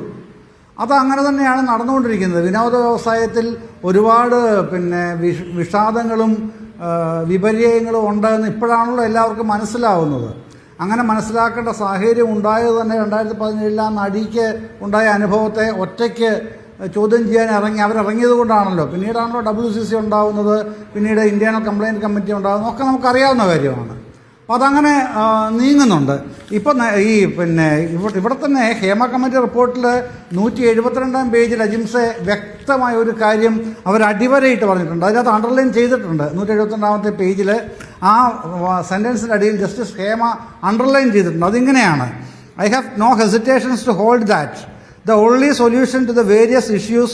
അതങ്ങനെ തന്നെയാണ് നടന്നുകൊണ്ടിരിക്കുന്നത്. വിനോദ വ്യവസായത്തിൽ ഒരുപാട് പിന്നെ വിഷാദങ്ങളും വിപര്യങ്ങളും ഉണ്ടെന്ന് ഇപ്പോഴാണല്ലോ എല്ലാവർക്കും മനസ്സിലാവുന്നത്. അങ്ങനെ മനസ്സിലാക്കേണ്ട സാഹചര്യം ഉണ്ടായത് തന്നെ 2017 ആ നടിക്ക് ഉണ്ടായ അനുഭവത്തെ ഒറ്റയ്ക്ക് ചോദ്യം ചെയ്യാൻ അവരിറങ്ങിയത് കൊണ്ടാണല്ലോ. പിന്നീടാണല്ലോ WCC ഉണ്ടാവുന്നത്, പിന്നീട് ഇന്റേണൽ കംപ്ലയിൻറ്റ് കമ്മിറ്റി ഉണ്ടാകുന്നത്, ഒക്കെ നമുക്കറിയാവുന്ന കാര്യമാണ്. അപ്പോൾ അതങ്ങനെ നീങ്ങുന്നുണ്ട്. ഇപ്പം ഈ പിന്നെ ഇവിടെ തന്നെ ഹേമ കമ്മിറ്റി റിപ്പോർട്ടിൽ 172-ാം പേജിൽ അജിംസെ വ്യക്തമായ ഒരു കാര്യം അവർ അടിവരയിട്ട് പറഞ്ഞിട്ടുണ്ട്. അതിനകത്ത് അണ്ടർലൈൻ ചെയ്തിട്ടുണ്ട്. 172-ാമത്തെ പേജിൽ ആ സെൻറ്റൻസിൻ്റെ അടിയിൽ ജസ്റ്റിസ് ഹേമ അണ്ടർലൈൻ ചെയ്തിട്ടുണ്ട്. അതിങ്ങനെയാണ്: I have no hesitations to hold that the only solution to the various issues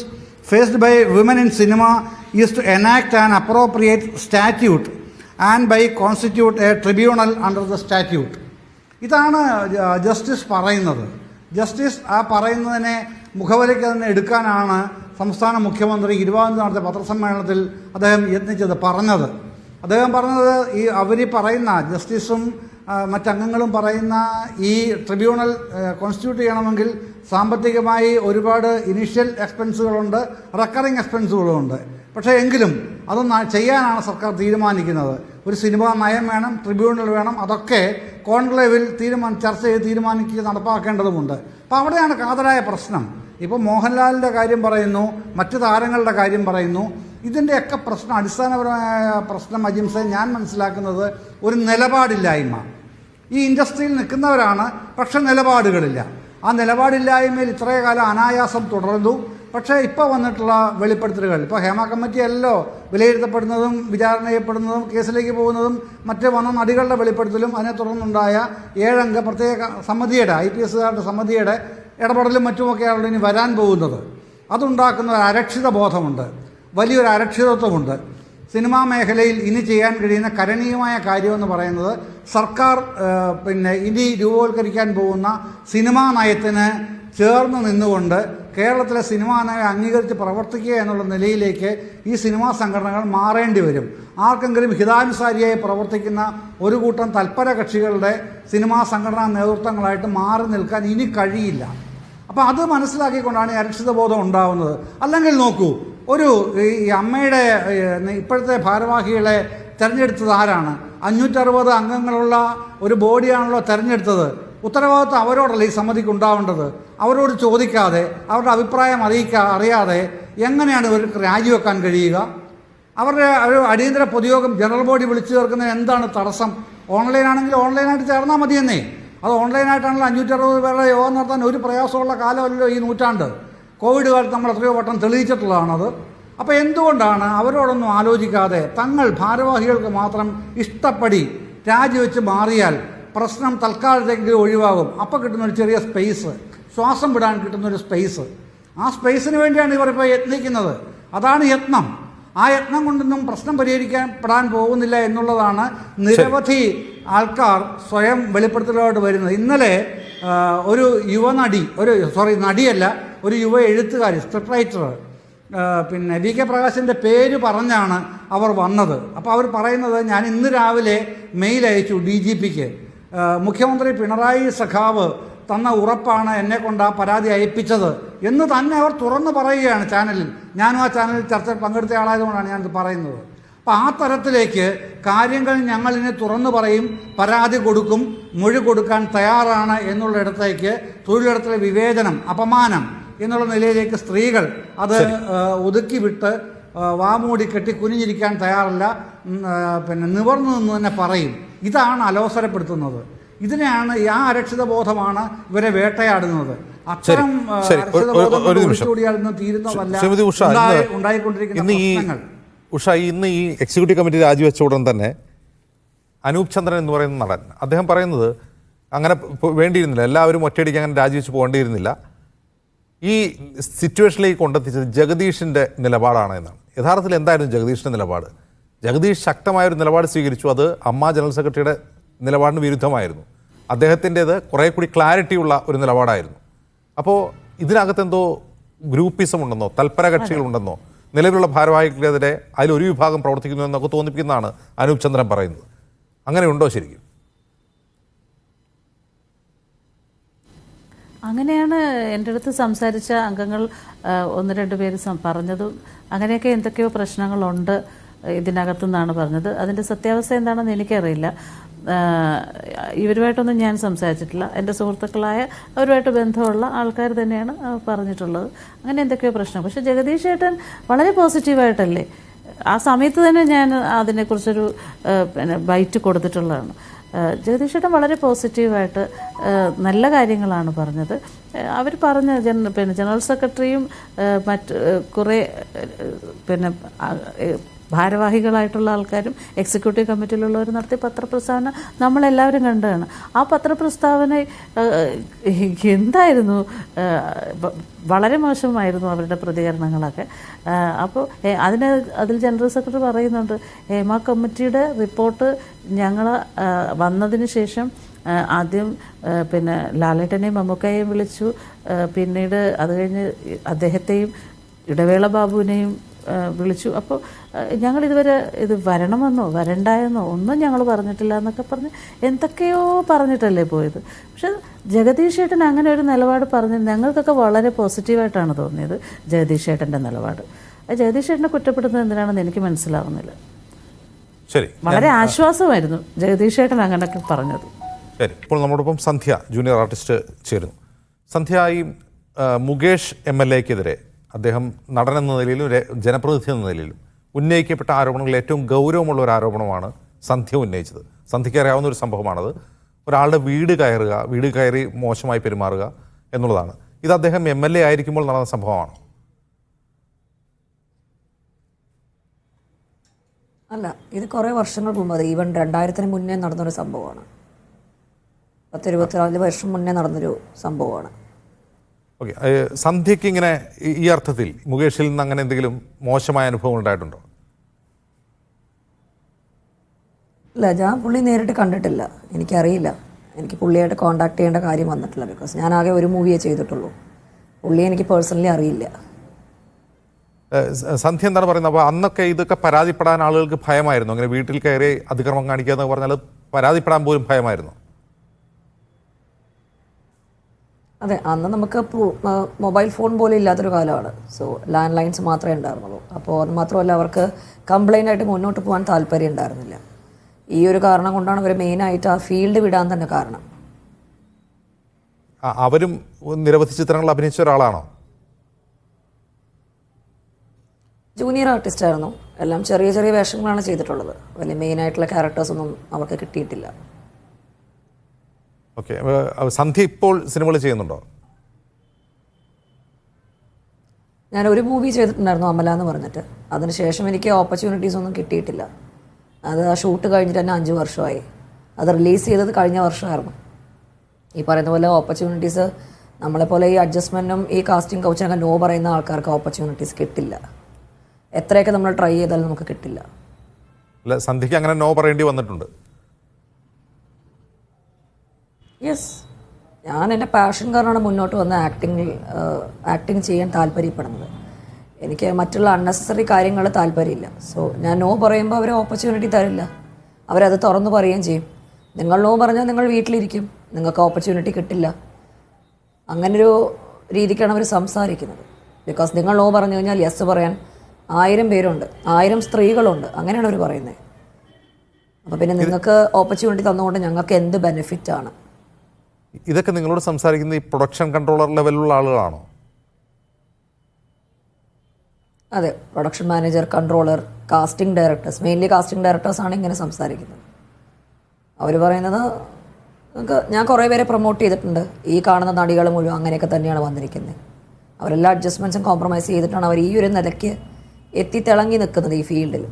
faced by women in cinema is to enact an appropriate statute and by constitute a tribunal under the statute. ഇതാണ് justice പറയുന്നത്. Justice ആ പറയുന്നതിനെ മുഖവിലയ്ക്ക് തന്നെ എടുക്കാനാണ് സംസ്ഥാന മുഖ്യമന്ത്രി 20 നടത്തിയ പത്രസമ്മേളനത്തിൽ അദ്ദേഹം പറഞ്ഞത്. അദ്ദേഹം പറഞ്ഞത് അവർ പറയുന്ന ജസ്റ്റിസും മറ്റംഗങ്ങളും പറയുന്ന ഈ ട്രിബ്യൂണൽ കോൺസ്റ്റിറ്റ്യൂട്ട് ചെയ്യണമെങ്കിൽ സാമ്പത്തികമായി ഒരുപാട് ഇനീഷ്യൽ എക്സ്പെൻസുകളുണ്ട്, റെക്കറിങ് എക്സ്പെൻസുകളുമുണ്ട്. പക്ഷേ എങ്കിലും അതൊന്ന് ചെയ്യാനാണ് സർക്കാർ തീരുമാനിക്കുന്നത്. ഒരു സിനിമാ നയം വേണം, ട്രിബ്യൂണൽ വേണം, അതൊക്കെ കോൺക്ലേവിൽ ചർച്ച ചെയ്ത് തീരുമാനിക്കുക നടപ്പാക്കേണ്ടതുമുണ്ട്. അപ്പോൾ അവിടെയാണ് കാതലായ പ്രശ്നം. ഇപ്പോൾ മോഹൻലാലിൻ്റെ കാര്യം പറയുന്നു, മറ്റു താരങ്ങളുടെ കാര്യം പറയുന്നു. ഇതിൻ്റെയൊക്കെ പ്രശ്നം, അടിസ്ഥാനപരമായ പ്രശ്നം അജിംസെ ഞാൻ മനസ്സിലാക്കുന്നത് ഒരു നിലപാടില്ലായ്മ. ഈ ഇൻഡസ്ട്രിയിൽ നിൽക്കുന്നവരാണ്, പക്ഷെ നിലപാടുകളില്ല. ആ നിലപാടില്ലായ്മയിൽ ഇത്രയും കാലം അനായാസം തുടർന്നു. പക്ഷേ ഇപ്പോൾ വന്നിട്ടുള്ള വെളിപ്പെടുത്തലുകൾ, ഇപ്പോൾ ഹേമ കമ്മിറ്റിയല്ലോ വിലയിരുത്തപ്പെടുന്നതും വിചാരണ ചെയ്യപ്പെടുന്നതും കേസിലേക്ക് പോകുന്നതും മറ്റ് വന്ന നടികളുടെ വെളിപ്പെടുത്തലും അതിനെ തുടർന്നുണ്ടായ 7 അംഗ പ്രത്യേക സമിതിയുടെ IPSകാരുടെ സമിതിയുടെ ഇടപെടലും മറ്റുമൊക്കെയാണല്ലോ ഇനി വരാൻ പോകുന്നത്. അതുണ്ടാക്കുന്ന ഒരു അരക്ഷിത ബോധമുണ്ട്, വലിയൊരു അരക്ഷിതത്വമുണ്ട്. സിനിമാ മേഖലയിൽ ഇനി ചെയ്യാൻ കഴിയുന്ന കരണീയമായ കാര്യമെന്ന് പറയുന്നത് സർക്കാർ ഇനി രൂപവൽക്കരിക്കാൻ പോകുന്ന സിനിമാ നയത്തിന് ചേർന്ന് നിന്നുകൊണ്ട് കേരളത്തിലെ സിനിമാ നയം അംഗീകരിച്ച് പ്രവർത്തിക്കുക എന്നുള്ള നിലയിലേക്ക് ഈ സിനിമാ സംഘടനകൾ മാറേണ്ടി വരും. ആർക്കെങ്കിലും ഹിതാനുസാരിയായി പ്രവർത്തിക്കുന്ന ഒരു കൂട്ടം തൽപര കക്ഷികളുടെ സിനിമാ സംഘടനാ നേതൃത്വങ്ങളായിട്ട് മാറി നിൽക്കാൻ ഇനി കഴിയില്ല. അപ്പോൾ അത് മനസ്സിലാക്കിക്കൊണ്ടാണ് ഈ അരക്ഷിതബോധം ഉണ്ടാവുന്നത്. അല്ലെങ്കിൽ നോക്കൂ, ഈ അമ്മയുടെ ഇപ്പോഴത്തെ ഭാരവാഹികളെ തിരഞ്ഞെടുത്തത് ആരാണ്? 560 അംഗങ്ങളുള്ള ഒരു ബോഡിയാണല്ലോ തിരഞ്ഞെടുത്തത്. ഉത്തരവാദിത്വം അവരോടല്ല ഈ സമിതിക്ക് ഉണ്ടാവേണ്ടത്. അവരോട് ചോദിക്കാതെ, അവരുടെ അഭിപ്രായം അറിയാതെ എങ്ങനെയാണ് ഇവർക്ക് രാജിവെക്കാൻ കഴിയുക? അവരുടെ ഒരു അടിയന്തര പൊതുയോഗം ജനറൽ ബോഡി വിളിച്ചു ചേർക്കുന്നതിന് എന്താണ് തടസ്സം? ഓൺലൈനാണെങ്കിൽ ഓൺലൈനായിട്ട് ചേർന്നാൽ മതിയെന്നേ. അത് ഓൺലൈനായിട്ടാണല്ലോ 560 പേരുടെ യോഗം നടത്താൻ ഒരു പ്രയാസമുള്ള കാലമല്ലല്ലോ ഈ നൂറ്റാണ്ട്. കോവിഡ് കാലത്ത് നമ്മൾ എത്രയോ വട്ടം തെളിയിച്ചിട്ടുള്ളതാണത്. അപ്പോൾ എന്തുകൊണ്ടാണ് അവരോടൊന്നും ആലോചിക്കാതെ തങ്ങൾ ഭാരവാഹികൾക്ക് മാത്രം ഇഷ്ടപ്പടി രാജിവെച്ച് മാറിയാൽ പ്രശ്നം തൽക്കാലത്തേക്ക് ഒഴിവാകും. അപ്പോൾ കിട്ടുന്നൊരു ചെറിയ സ്പേസ്, ശ്വാസം വിടാൻ കിട്ടുന്നൊരു സ്പേസ്, ആ സ്പേസിന് വേണ്ടിയാണ് ഇവർ ഇപ്പോൾ യത്നിക്കുന്നത്. അതാണ് യത്നം. ആ യത്നം കൊണ്ടൊന്നും പ്രശ്നം പരിഹരിക്കപ്പെടാൻ പോകുന്നില്ല എന്നുള്ളതാണ് നിരവധി ആൾക്കാർ സ്വയം വെളിപ്പെടുത്തലോട്ട് വരുന്നത്. ഇന്നലെ ഒരു യുവനടി, നടിയല്ല, ഒരു യുവ എഴുത്തുകാരി, സ്ക്രിപ്റ്റ് റൈറ്റർ പിന്നെ വി കെ പ്രകാശിൻ്റെ പേര് പറഞ്ഞാണ് അവർ വന്നത്. അപ്പോൾ അവർ പറയുന്നത്, ഞാൻ ഇന്ന് രാവിലെ മെയിൽ അയച്ചു DGPക്ക്, മുഖ്യമന്ത്രി പിണറായി സഖാവ് തന്ന ഉറപ്പാണ് എന്നെ കൊണ്ട് ആ പരാതി അയപ്പിച്ചത് എന്ന് തന്നെ അവർ തുറന്നു പറയുകയാണ് ചാനലിൽ. ഞാനും ആ ചാനലിൽ ചർച്ച പങ്കെടുത്ത ആളായതുകൊണ്ടാണ് ഞാനിത് പറയുന്നത്. അപ്പം ആ തരത്തിലേക്ക് കാര്യങ്ങൾ ഞങ്ങളിനെ തുറന്നു പറയും, പരാതി കൊടുക്കും, മൊഴി കൊടുക്കാൻ തയ്യാറാണ് എന്നുള്ളിടത്തേക്ക് തൊഴിലിടത്തിലെ വിവേചനം, അപമാനം എന്നുള്ള നിലയിലേക്ക് സ്ത്രീകൾ അത് ഒതുക്കി വിട്ട് വാമൂടി കെട്ടി കുനിഞ്ഞിരിക്കാൻ തയ്യാറല്ല, പിന്നെ നിവർന്നു നിന്ന് തന്നെ പറയും. ഇതാണ് അലോസരപ്പെടുത്തുന്നത്. ഇതിനെയാണ് ആ അരക്ഷിത ബോധമാണ് ഇവരെ വേട്ടയാടുന്നത്. അത്തരം ഉണ്ടായിക്കൊണ്ടിരിക്കുന്ന പ്രശ്നങ്ങൾ. ഉഷ, ഇന്ന് ഈ എക്സിക്യൂട്ടീവ് കമ്മിറ്റി രാജിവെച്ച ഉടൻ തന്നെ അനൂപ് ചന്ദ്രൻ എന്ന് പറയുന്ന നടൻ, അദ്ദേഹം പറയുന്നത് അങ്ങനെ വേണ്ടിയിരുന്നില്ല, എല്ലാവരും ഒറ്റയടിക്ക് അങ്ങനെ രാജിവെച്ച് പോകേണ്ടിയിരുന്നില്ല, ഈ സിറ്റുവേഷനിലേക്ക് കൊണ്ടെത്തിച്ചത് ജഗദീഷിൻ്റെ നിലപാടാണ് എന്നാണ്. യഥാർത്ഥത്തിൽ എന്തായിരുന്നു ജഗദീഷിൻ്റെ നിലപാട്? ജഗദീഷ് ശക്തമായൊരു നിലപാട് സ്വീകരിച്ചു. അത് അമ്മ ജനറൽ സെക്രട്ടറിയുടെ നിലപാടിന് വിരുദ്ധമായിരുന്നു. അദ്ദേഹത്തിൻ്റേത് കുറേ കൂടി ക്ലാരിറ്റിയുള്ള ഒരു നിലപാടായിരുന്നു. അപ്പോൾ ഇതിനകത്തെന്തോ ഗ്രൂപ്പിസം ഉണ്ടെന്നോ തൽപര കക്ഷികളുണ്ടെന്നോ നിലവിലുള്ള ഭാരവാഹികൾക്കെതിരെ അതിലൊരു വിഭാഗം പ്രവർത്തിക്കുന്നു എന്നൊക്കെ തോന്നിപ്പിക്കുന്നതാണ് അനൂപ് ചന്ദ്രൻ പറയുന്നത്. അങ്ങനെയുണ്ടോ ശരിക്കും? അങ്ങനെയാണ് എൻ്റെ അടുത്ത് സംസാരിച്ച അംഗങ്ങൾ ഒന്ന് രണ്ട് പേര് പറഞ്ഞതും. അങ്ങനെയൊക്കെ എന്തൊക്കെയോ പ്രശ്നങ്ങളുണ്ട് ഇതിനകത്തുനിന്നാണ് പറഞ്ഞത്. അതിൻ്റെ സത്യാവസ്ഥ എന്താണെന്ന് എനിക്കറിയില്ല. ഇവരുമായിട്ടൊന്നും ഞാൻ സംസാരിച്ചിട്ടില്ല. എൻ്റെ സുഹൃത്തുക്കളായ അവരുമായിട്ട് ബന്ധമുള്ള ആൾക്കാർ തന്നെയാണ് പറഞ്ഞിട്ടുള്ളത്. അങ്ങനെ എന്തൊക്കെയോ പ്രശ്നം. പക്ഷേ ജഗദീഷ് ചേട്ടൻ വളരെ പോസിറ്റീവായിട്ടല്ലേ ആ സമയത്ത് തന്നെ ഞാൻ അതിനെക്കുറിച്ചൊരു പിന്നെ ബൈറ്റ് കൊടുത്തിട്ടുള്ളതാണ്. ജഗദീഷ് ചേട്ടൻ വളരെ പോസിറ്റീവായിട്ട് നല്ല കാര്യങ്ങളാണ് പറഞ്ഞത്. അവർ പറഞ്ഞ പിന്നെ ജനറൽ സെക്രട്ടറിയും മറ്റ് കുറേ പിന്നെ ഭാരവാഹികളായിട്ടുള്ള ആൾക്കാരും എക്സിക്യൂട്ടീവ് കമ്മിറ്റിയിലുള്ളവർ നടത്തിയ പത്രപ്രസ്താവന നമ്മളെല്ലാവരും കണ്ടതാണ്. ആ പത്രപ്രസ്താവന എന്തായിരുന്നു, വളരെ മോശമായിരുന്നു അവരുടെ പ്രതികരണങ്ങളൊക്കെ. അപ്പോൾ അതിൽ ജനറൽ സെക്രട്ടറി പറയുന്നുണ്ട്, ഹേമ കമ്മിറ്റിയുടെ റിപ്പോർട്ട് ഞങ്ങൾ വന്നതിന് ശേഷം ആദ്യം പിന്നെ ലാലേട്ടനെയും മമ്മൂക്കയെയും വിളിച്ചു, പിന്നീട് അത് കഴിഞ്ഞ് അദ്ദേഹത്തെയും ഇടവേള ബാബുവിനെയും വിളിച്ചു. അപ്പോൾ ഞങ്ങളിതുവരെ ഇത് വരണമെന്നോ വരണ്ടായെന്നോ ഒന്നും ഞങ്ങൾ പറഞ്ഞിട്ടില്ല എന്നൊക്കെ പറഞ്ഞ് എന്തൊക്കെയോ പറഞ്ഞിട്ടല്ലേ പോയത്. പക്ഷെ ജഗദീഷ് ചേട്ടൻ അങ്ങനെ ഒരു നിലപാട് പറഞ്ഞ് ഞങ്ങൾക്കൊക്കെ വളരെ പോസിറ്റീവായിട്ടാണ് തോന്നിയത് ജഗദീഷ് ചേട്ടൻ്റെ നിലപാട്. ജഗദീഷ് ചേട്ടനെ കുറ്റപ്പെടുന്നത് എന്തിനാണെന്ന് എനിക്ക് മനസ്സിലാവുന്നില്ല. ശരി, വളരെ ആശ്വാസമായിരുന്നു ജഗദീഷ് ചേട്ടൻ അങ്ങനെയൊക്കെ പറഞ്ഞത്. ശരി, ഇപ്പോൾ നമ്മോടൊപ്പം സന്ധ്യ ജൂനിയർ ആർട്ടിസ്റ്റ് ചേരുന്നു. സന്ധ്യ, ഈ മുകേഷ് MLA-ക്കെതിരെ അദ്ദേഹം നടൻ എന്ന നിലയിലും ജനപ്രതിനിധി എന്ന നിലയിലും ഉന്നയിക്കപ്പെട്ട ആരോപണങ്ങളിൽ ഏറ്റവും ഗൗരവമുള്ള ഒരു ആരോപണമാണ് സന്ധ്യ ഉന്നയിച്ചത്. സന്ധ്യയ്ക്ക് അറിയാവുന്ന ഒരു സംഭവമാണത്. ഒരാളുടെ വീട് കയറി മോശമായി പെരുമാറുക എന്നുള്ളതാണ്. ഇത് അദ്ദേഹം MLA ആയിരിക്കുമ്പോൾ നടന്ന സംഭവമാണോ? അല്ല, ഇത് കുറേ വർഷങ്ങൾക്ക് മുമ്പ്, അത് ഈവൻ 2000-ന് മുന്നേ നടന്നൊരു സംഭവമാണ്. 10-24 വർഷം മുന്നേ നടന്നൊരു സംഭവമാണ്. ഓക്കെ, സന്ധ്യയ്ക്ക് ഇങ്ങനെ ഈ അർത്ഥത്തിൽ മുകേഷിൽ നിന്ന് അങ്ങനെ എന്തെങ്കിലും മോശമായ അനുഭവം ഉണ്ടായിട്ടുണ്ടോ? ഇല്ല, ഞാൻ പുള്ളി നേരിട്ട് കണ്ടിട്ടില്ല, എനിക്കറിയില്ല. എനിക്ക് പുള്ളിയായിട്ട് കോൺടാക്ട് ചെയ്യേണ്ട കാര്യം വന്നിട്ടില്ല. ബിക്കോസ് ഞാൻ ആകെ ഒരു മൂവിയേ ചെയ്തിട്ടുള്ളൂ. പുള്ളി എനിക്ക് പേഴ്സണലി അറിയില്ല. സന്ധ്യ എന്താണ് പറയുന്നത്? അപ്പോൾ അന്നൊക്കെ ഇതൊക്കെ പരാതിപ്പെടാൻ ആളുകൾക്ക് ഭയമായിരുന്നു. അങ്ങനെ വീട്ടിൽ കയറി അതിക്രമം കാണിക്കുക എന്ന് പറഞ്ഞാൽ പരാതിപ്പെടാൻ പോലും ഭയമായിരുന്നു. അതെ, അന്ന് നമുക്ക് മൊബൈൽ ഫോൺ പോലും ഇല്ലാത്തൊരു കാലമാണ്. സോ ലാൻഡ് ലൈൻസ് മാത്രമേ ഉണ്ടായിരുന്നുള്ളൂ. അപ്പോൾ അത് മാത്രമല്ല, അവർക്ക് കംപ്ലൈൻ്റ് ആയിട്ട് മുന്നോട്ട് പോകാൻ താല്പര്യം ഉണ്ടായിരുന്നില്ല. ഈ ഒരു കാരണം കൊണ്ടാണ് അവർ മെയിനായിട്ട് ആ ഫീൽഡ് വിടാൻ തന്നെ കാരണം. അവരും നിരവധി ചിത്രങ്ങൾ അഭിനയിച്ച ഒരാളാണോ? ജൂനിയർ ആർട്ടിസ്റ്റ് ആയിരുന്നു. എല്ലാം ചെറിയ ചെറിയ വേഷങ്ങളാണ് ചെയ്തിട്ടുള്ളത്. വലിയ മെയിനായിട്ടുള്ള ക്യാരക്ടേഴ്സൊന്നും അവർക്ക് കിട്ടിയിട്ടില്ല. ഓക്കെ, സന്ധ്യ ഇപ്പോൾ സിനിമകൾ ചെയ്യുന്നുണ്ടോ? ഞാൻ ഒരു മൂവി ചെയ്തിട്ടുണ്ടായിരുന്നു, അമല എന്ന് പറഞ്ഞിട്ട്. അതിനുശേഷം എനിക്ക് ഓപ്പർച്യൂണിറ്റീസ് ഒന്നും കിട്ടിയിട്ടില്ല. അത് ആ ഷൂട്ട് കഴിഞ്ഞിട്ട് തന്നെ 5 വർഷമായി. അത് റിലീസ് ചെയ്തത് കഴിഞ്ഞ വർഷമായിരുന്നു. ഈ പറയുന്ന പോലെ ഓപ്പർച്യൂണിറ്റീസ് നമ്മളെപ്പോലെ ഈ അഡ്ജസ്റ്റ്മെൻറ്റും ഈ കാസ്റ്റിംഗ് കൗച്ചിനൊക്കെ നോ പറയുന്ന ആൾക്കാർക്ക് ഓപ്പർച്യൂണിറ്റീസ് കിട്ടില്ല. എത്രയൊക്കെ നമ്മൾ ട്രൈ ചെയ്താലും നമുക്ക് കിട്ടില്ല. അല്ല, സന്ധ്യയ്ക്ക് അങ്ങനെ നോ പറയേണ്ടി വന്നിട്ടുണ്ട്? യെസ്, ഞാൻ എൻ്റെ പാഷൻ കാരണമാണ് മുന്നോട്ട് വന്ന് ആക്ടിങ് ചെയ്യാൻ താല്പര്യപ്പെടുന്നത്. എനിക്ക് മറ്റുള്ള അൺനെസസറി കാര്യങ്ങൾ താല്പര്യമില്ല. സോ ഞാൻ നോ പറയുമ്പോൾ അവർ ഓപ്പർച്യൂണിറ്റി തരില്ല, അവരത് തുറന്നു പറയുകയും ചെയ്യും. നിങ്ങൾ നോ പറഞ്ഞാൽ നിങ്ങൾ വീട്ടിലിരിക്കും, നിങ്ങൾക്ക് ഓപ്പർച്യൂണിറ്റി കിട്ടില്ല. അങ്ങനൊരു രീതിക്കാണ് അവർ സംസാരിക്കുന്നത്. ബിക്കോസ് നിങ്ങൾ നോ പറഞ്ഞു കഴിഞ്ഞാൽ യെസ് പറയാൻ 1000 പേരുണ്ട്, 1000 സ്ത്രീകളുണ്ട്, അങ്ങനെയാണ് അവർ പറയുന്നത്. അപ്പോൾ പിന്നെ നിങ്ങൾക്ക് ഓപ്പർച്യൂണിറ്റി തന്നുകൊണ്ട് ഞങ്ങൾക്ക് എന്ത് ബെനിഫിറ്റാണ്? ഇതൊക്കെ നിങ്ങളോട് സംസാരിക്കുന്ന ഈ പ്രൊഡക്ഷൻ കൺട്രോളർ ലെവലിലുള്ള ആളുകളാണോ? അതെ, production manager, controller, casting directors, mainly casting ഡയറക്ടേഴ്സാണ് ഇങ്ങനെ സംസാരിക്കുന്നത്. അവർ പറയുന്നത് നമുക്ക്, ഞാൻ കുറേ പേരെ പ്രൊമോട്ട് ചെയ്തിട്ടുണ്ട്, ഈ കാണുന്ന നടികൾ മുഴുവൻ അങ്ങനെയൊക്കെ തന്നെയാണ് വന്നിരിക്കുന്നത്. അവരെല്ലാ അഡ്ജസ്റ്റ്മെൻറ്റ്സും കോംപ്രമൈസ് ചെയ്തിട്ടാണ് അവർ ഈ ഒരു നിലയ്ക്ക് തിളങ്ങി നിൽക്കുന്നത് ഈ ഫീൽഡിൽ.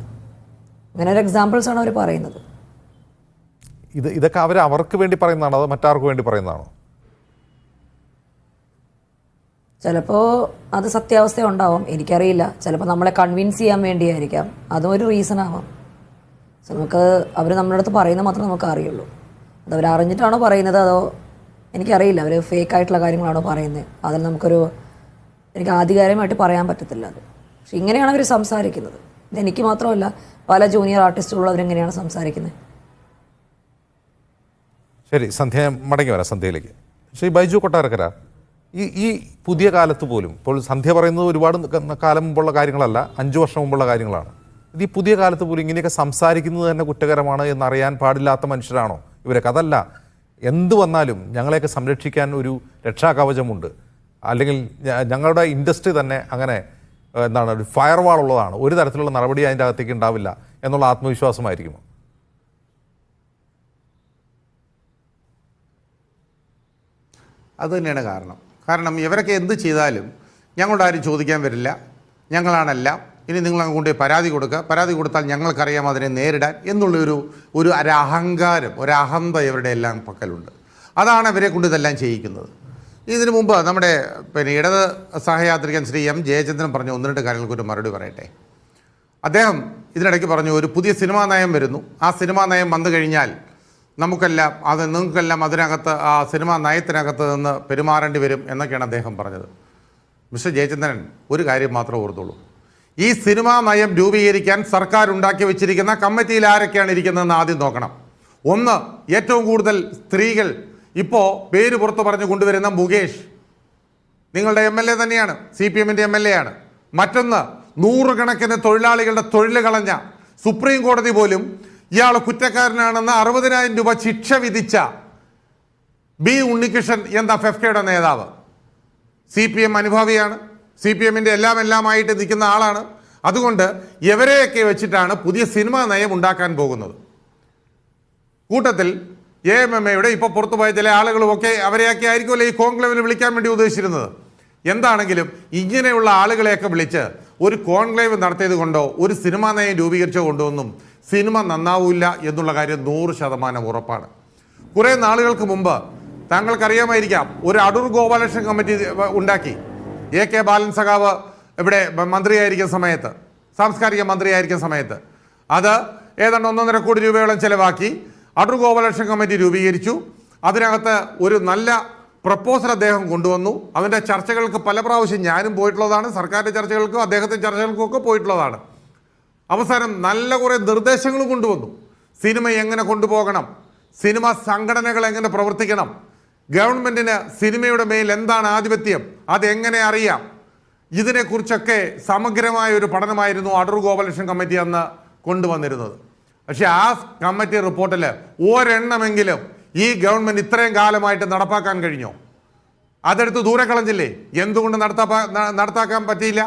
അങ്ങനെ ഒരു എക്സാമ്പിൾസാണ് അവർ പറയുന്നത്. ഇതൊക്കെ അവർക്ക് വേണ്ടി പറയുന്നതാണോ അതോ മറ്റാർക്ക് വേണ്ടി പറയുന്നതാണോ? ചിലപ്പോൾ അത് സത്യാവസ്ഥ ഉണ്ടാവും, എനിക്കറിയില്ല. ചിലപ്പോൾ നമ്മളെ കൺവിൻസ് ചെയ്യാൻ വേണ്ടിയായിരിക്കാം, അതും ഒരു റീസൺ ആവാം. സോ നമുക്ക് അവർ നമ്മുടെ അടുത്ത് പറയുന്നത് മാത്രമേ നമുക്ക് അറിയുള്ളൂ. അത് അവർ അറിഞ്ഞിട്ടാണോ പറയുന്നത് അതോ എനിക്കറിയില്ല, അവർ ഫേക്ക് ആയിട്ടുള്ള കാര്യങ്ങളാണോ പറയുന്നത്, അതിൽ എനിക്ക് ആധികാരികമായിട്ട് പറയാൻ പറ്റത്തില്ല അത്. പക്ഷെ ഇങ്ങനെയാണ് അവർ സംസാരിക്കുന്നത്. ഇതെനിക്ക് മാത്രമല്ല, പല ജൂനിയർ ആർട്ടിസ്റ്റുകളുള്ളവരെങ്ങനെയാണ് സംസാരിക്കുന്നത്. ശരി, സന്ധ്യ മടങ്ങി വരാം സന്ധ്യയിലേക്ക്. ശ്രീ ബൈജു കൊട്ടാരക്കര, ഈ പുതിയ കാലത്ത് പോലും, ഇപ്പോൾ സന്ധ്യ പറയുന്നത് ഒരുപാട് കാലം മുമ്പുള്ള കാര്യങ്ങളല്ല, 5 വർഷം മുമ്പുള്ള കാര്യങ്ങളാണ്. ഇത് ഈ പുതിയ കാലത്ത് പോലും ഇങ്ങനെയൊക്കെ സംസാരിക്കുന്നത് തന്നെ കുറ്റകരമാണ് എന്നറിയാൻ പാടില്ലാത്ത മനുഷ്യരാണോ ഇവരൊക്കെ? അതല്ല, എന്ത് വന്നാലും ഞങ്ങളെയൊക്കെ സംരക്ഷിക്കാൻ ഒരു രക്ഷാകവചമുണ്ട്, അല്ലെങ്കിൽ ഞങ്ങളുടെ ഇൻഡസ്ട്രി തന്നെ അങ്ങനെ എന്താണ് ഒരു ഫയർ വാൾ ഉള്ളതാണ്, ഒരു തരത്തിലുള്ള നടപടി അതിൻ്റെ അകത്തേക്ക് ഉണ്ടാവില്ല എന്നുള്ള ആത്മവിശ്വാസമായിരിക്കുമോ? അതുതന്നെയാണ് കാരണം ഇവരൊക്കെ എന്ത് ചെയ്താലും ഞങ്ങളോട് ആരും ചോദിക്കാൻ വരില്ല, ഞങ്ങളാണെല്ലാം, ഇനി നിങ്ങൾ അങ്ങ് കൊണ്ടുപോയി പരാതി കൊടുക്കുക, പരാതി കൊടുത്താൽ ഞങ്ങൾക്കറിയാം അതിനെ നേരിടാൻ എന്നുള്ളൊരു അഹങ്കാരം, ഒരഹന്ത ഇവരുടെ എല്ലാം പക്കലുണ്ട്. അതാണ് ഇവരെ കൊണ്ട് ഇതെല്ലാം ചെയ്യിക്കുന്നത്. ഇതിനു മുമ്പ് നമ്മുടെ ഇടത് സഹയാത്രികൻ ശ്രീ എം ജയചന്ദ്രൻ പറഞ്ഞ 1-2 കാര്യങ്ങൾക്ക് ഒരു മറുപടി പറയട്ടെ. അദ്ദേഹം ഇതിനിടയ്ക്ക് പറഞ്ഞു, ഒരു പുതിയ സിനിമാ നയം വരുന്നു, ആ സിനിമാ നയം വന്നു കഴിഞ്ഞാൽ നിങ്ങൾക്കെല്ലാം അതിനകത്ത്, ആ സിനിമാ നയത്തിനകത്ത് നിന്ന് പെരുമാറേണ്ടി വരും എന്നൊക്കെയാണ് അദ്ദേഹം പറഞ്ഞത്. മിസ്റ്റർ ജയചന്ദ്രൻ, ഒരു കാര്യം മാത്രം ഓർത്തോളൂ, ഈ സിനിമാ നയം രൂപീകരിക്കാൻ സർക്കാർ ഉണ്ടാക്കി വെച്ചിരിക്കുന്ന കമ്മിറ്റിയിൽ ആരൊക്കെയാണ് ഇരിക്കുന്നതെന്ന് ആദ്യം നോക്കണം. ഒന്ന്, ഏറ്റവും കൂടുതൽ സ്ത്രീകൾ ഇപ്പോൾ പേര് പുറത്ത് പറഞ്ഞു കൊണ്ടുവരുന്ന മുകേഷ്, നിങ്ങളുടെ MLA തന്നെയാണ്, CPM-ൻ്റെ MLA ആണ്. മറ്റൊന്ന്, 100 കണക്കിന് തൊഴിലാളികളുടെ തൊഴിൽ കളഞ്ഞ, സുപ്രീം കോടതി പോലും ഇയാൾ കുറ്റക്കാരനാണെന്ന് 60,000 രൂപ ശിക്ഷ വിധിച്ച ബി ഉണ്ണികൃഷ്ണൻ എന്ന ഫെഫ്കയുടെ നേതാവ്, CPM അനുഭാവിയാണ്, CPM-ൻ്റെ എല്ലാമായിട്ട് നിൽക്കുന്ന ആളാണ്. അതുകൊണ്ട് ഇവരെയൊക്കെ വെച്ചിട്ടാണ് പുതിയ സിനിമാ നയം ഉണ്ടാക്കാൻ പോകുന്നത്. കൂട്ടത്തിൽ AMMയുടെ ഇപ്പോൾ പുറത്തുപോയ ചില ആളുകളുമൊക്കെ അവരെയൊക്കെ ആയിരിക്കുമല്ലോ ഈ കോൺക്ലേവിൽ വിളിക്കാൻ വേണ്ടി ഉദ്ദേശിച്ചിരുന്നത്. എന്താണെങ്കിലും ഇങ്ങനെയുള്ള ആളുകളെയൊക്കെ വിളിച്ച് ഒരു കോൺക്ലേവ് നടത്തിയത് കൊണ്ടോ ഒരു സിനിമാ നയം രൂപീകരിച്ചോ കൊണ്ടൊന്നും സിനിമ നന്നാവില്ല എന്നുള്ള കാര്യം 100% ഉറപ്പാണ്. കുറേ നാളുകൾക്ക് മുമ്പ് താങ്കൾക്കറിയാമായിരിക്കാം, ഒരു അടൂർ ഗോപാലകൃഷ്ണൻ കമ്മിറ്റി ഉണ്ടാക്കി. AK ബാലൻ സഖാവ് ഇവിടെ മന്ത്രിയായിരിക്കുന്ന സമയത്ത്, സാംസ്കാരിക മന്ത്രിയായിരിക്കുന്ന സമയത്ത്, അത് ഏതാണ്ട് 1.5 കോടി രൂപയോളം ചിലവാക്കി അടൂർ ഗോപാലകൃഷ്ണൻ കമ്മിറ്റി രൂപീകരിച്ചു. അതിനകത്ത് ഒരു നല്ല പ്രപ്പോസൽ അദ്ദേഹം കൊണ്ടുവന്നു. അതിൻ്റെ ചർച്ചകൾക്ക് പല പ്രാവശ്യം ഞാനും പോയിട്ടുള്ളതാണ്, സർക്കാരിൻ്റെ ചർച്ചകൾക്കും അദ്ദേഹത്തിൻ്റെ ചർച്ചകൾക്കും ഒക്കെ പോയിട്ടുള്ളതാണ്. അവസാനം നല്ല കുറേ നിർദ്ദേശങ്ങൾ കൊണ്ടുവന്നു. സിനിമ എങ്ങനെ കൊണ്ടുപോകണം, സിനിമ സംഘടനകൾ എങ്ങനെ പ്രവർത്തിക്കണം, ഗവൺമെൻറ്റിന് സിനിമയുടെ മേൽ എന്താണ് ആധിപത്യം, അതെങ്ങനെ അറിയാം, ഇതിനെക്കുറിച്ചൊക്കെ സമഗ്രമായ ഒരു പഠനമായിരുന്നു അടൂർ ഗോപാലകൃഷ്ണൻ കമ്മിറ്റി അന്ന് കൊണ്ടുവന്നിരുന്നത്. പക്ഷേ ആ കമ്മിറ്റി റിപ്പോർട്ടിൽ ഒരെണ്ണമെങ്കിലും ഈ ഗവൺമെൻറ് ഇത്രയും കാലമായിട്ട് നടപ്പാക്കാൻ കഴിഞ്ഞോ? അതെടുത്ത് ദൂരെ കളഞ്ഞില്ലേ? എന്തുകൊണ്ട് നടത്താക്കാൻ പറ്റിയില്ല?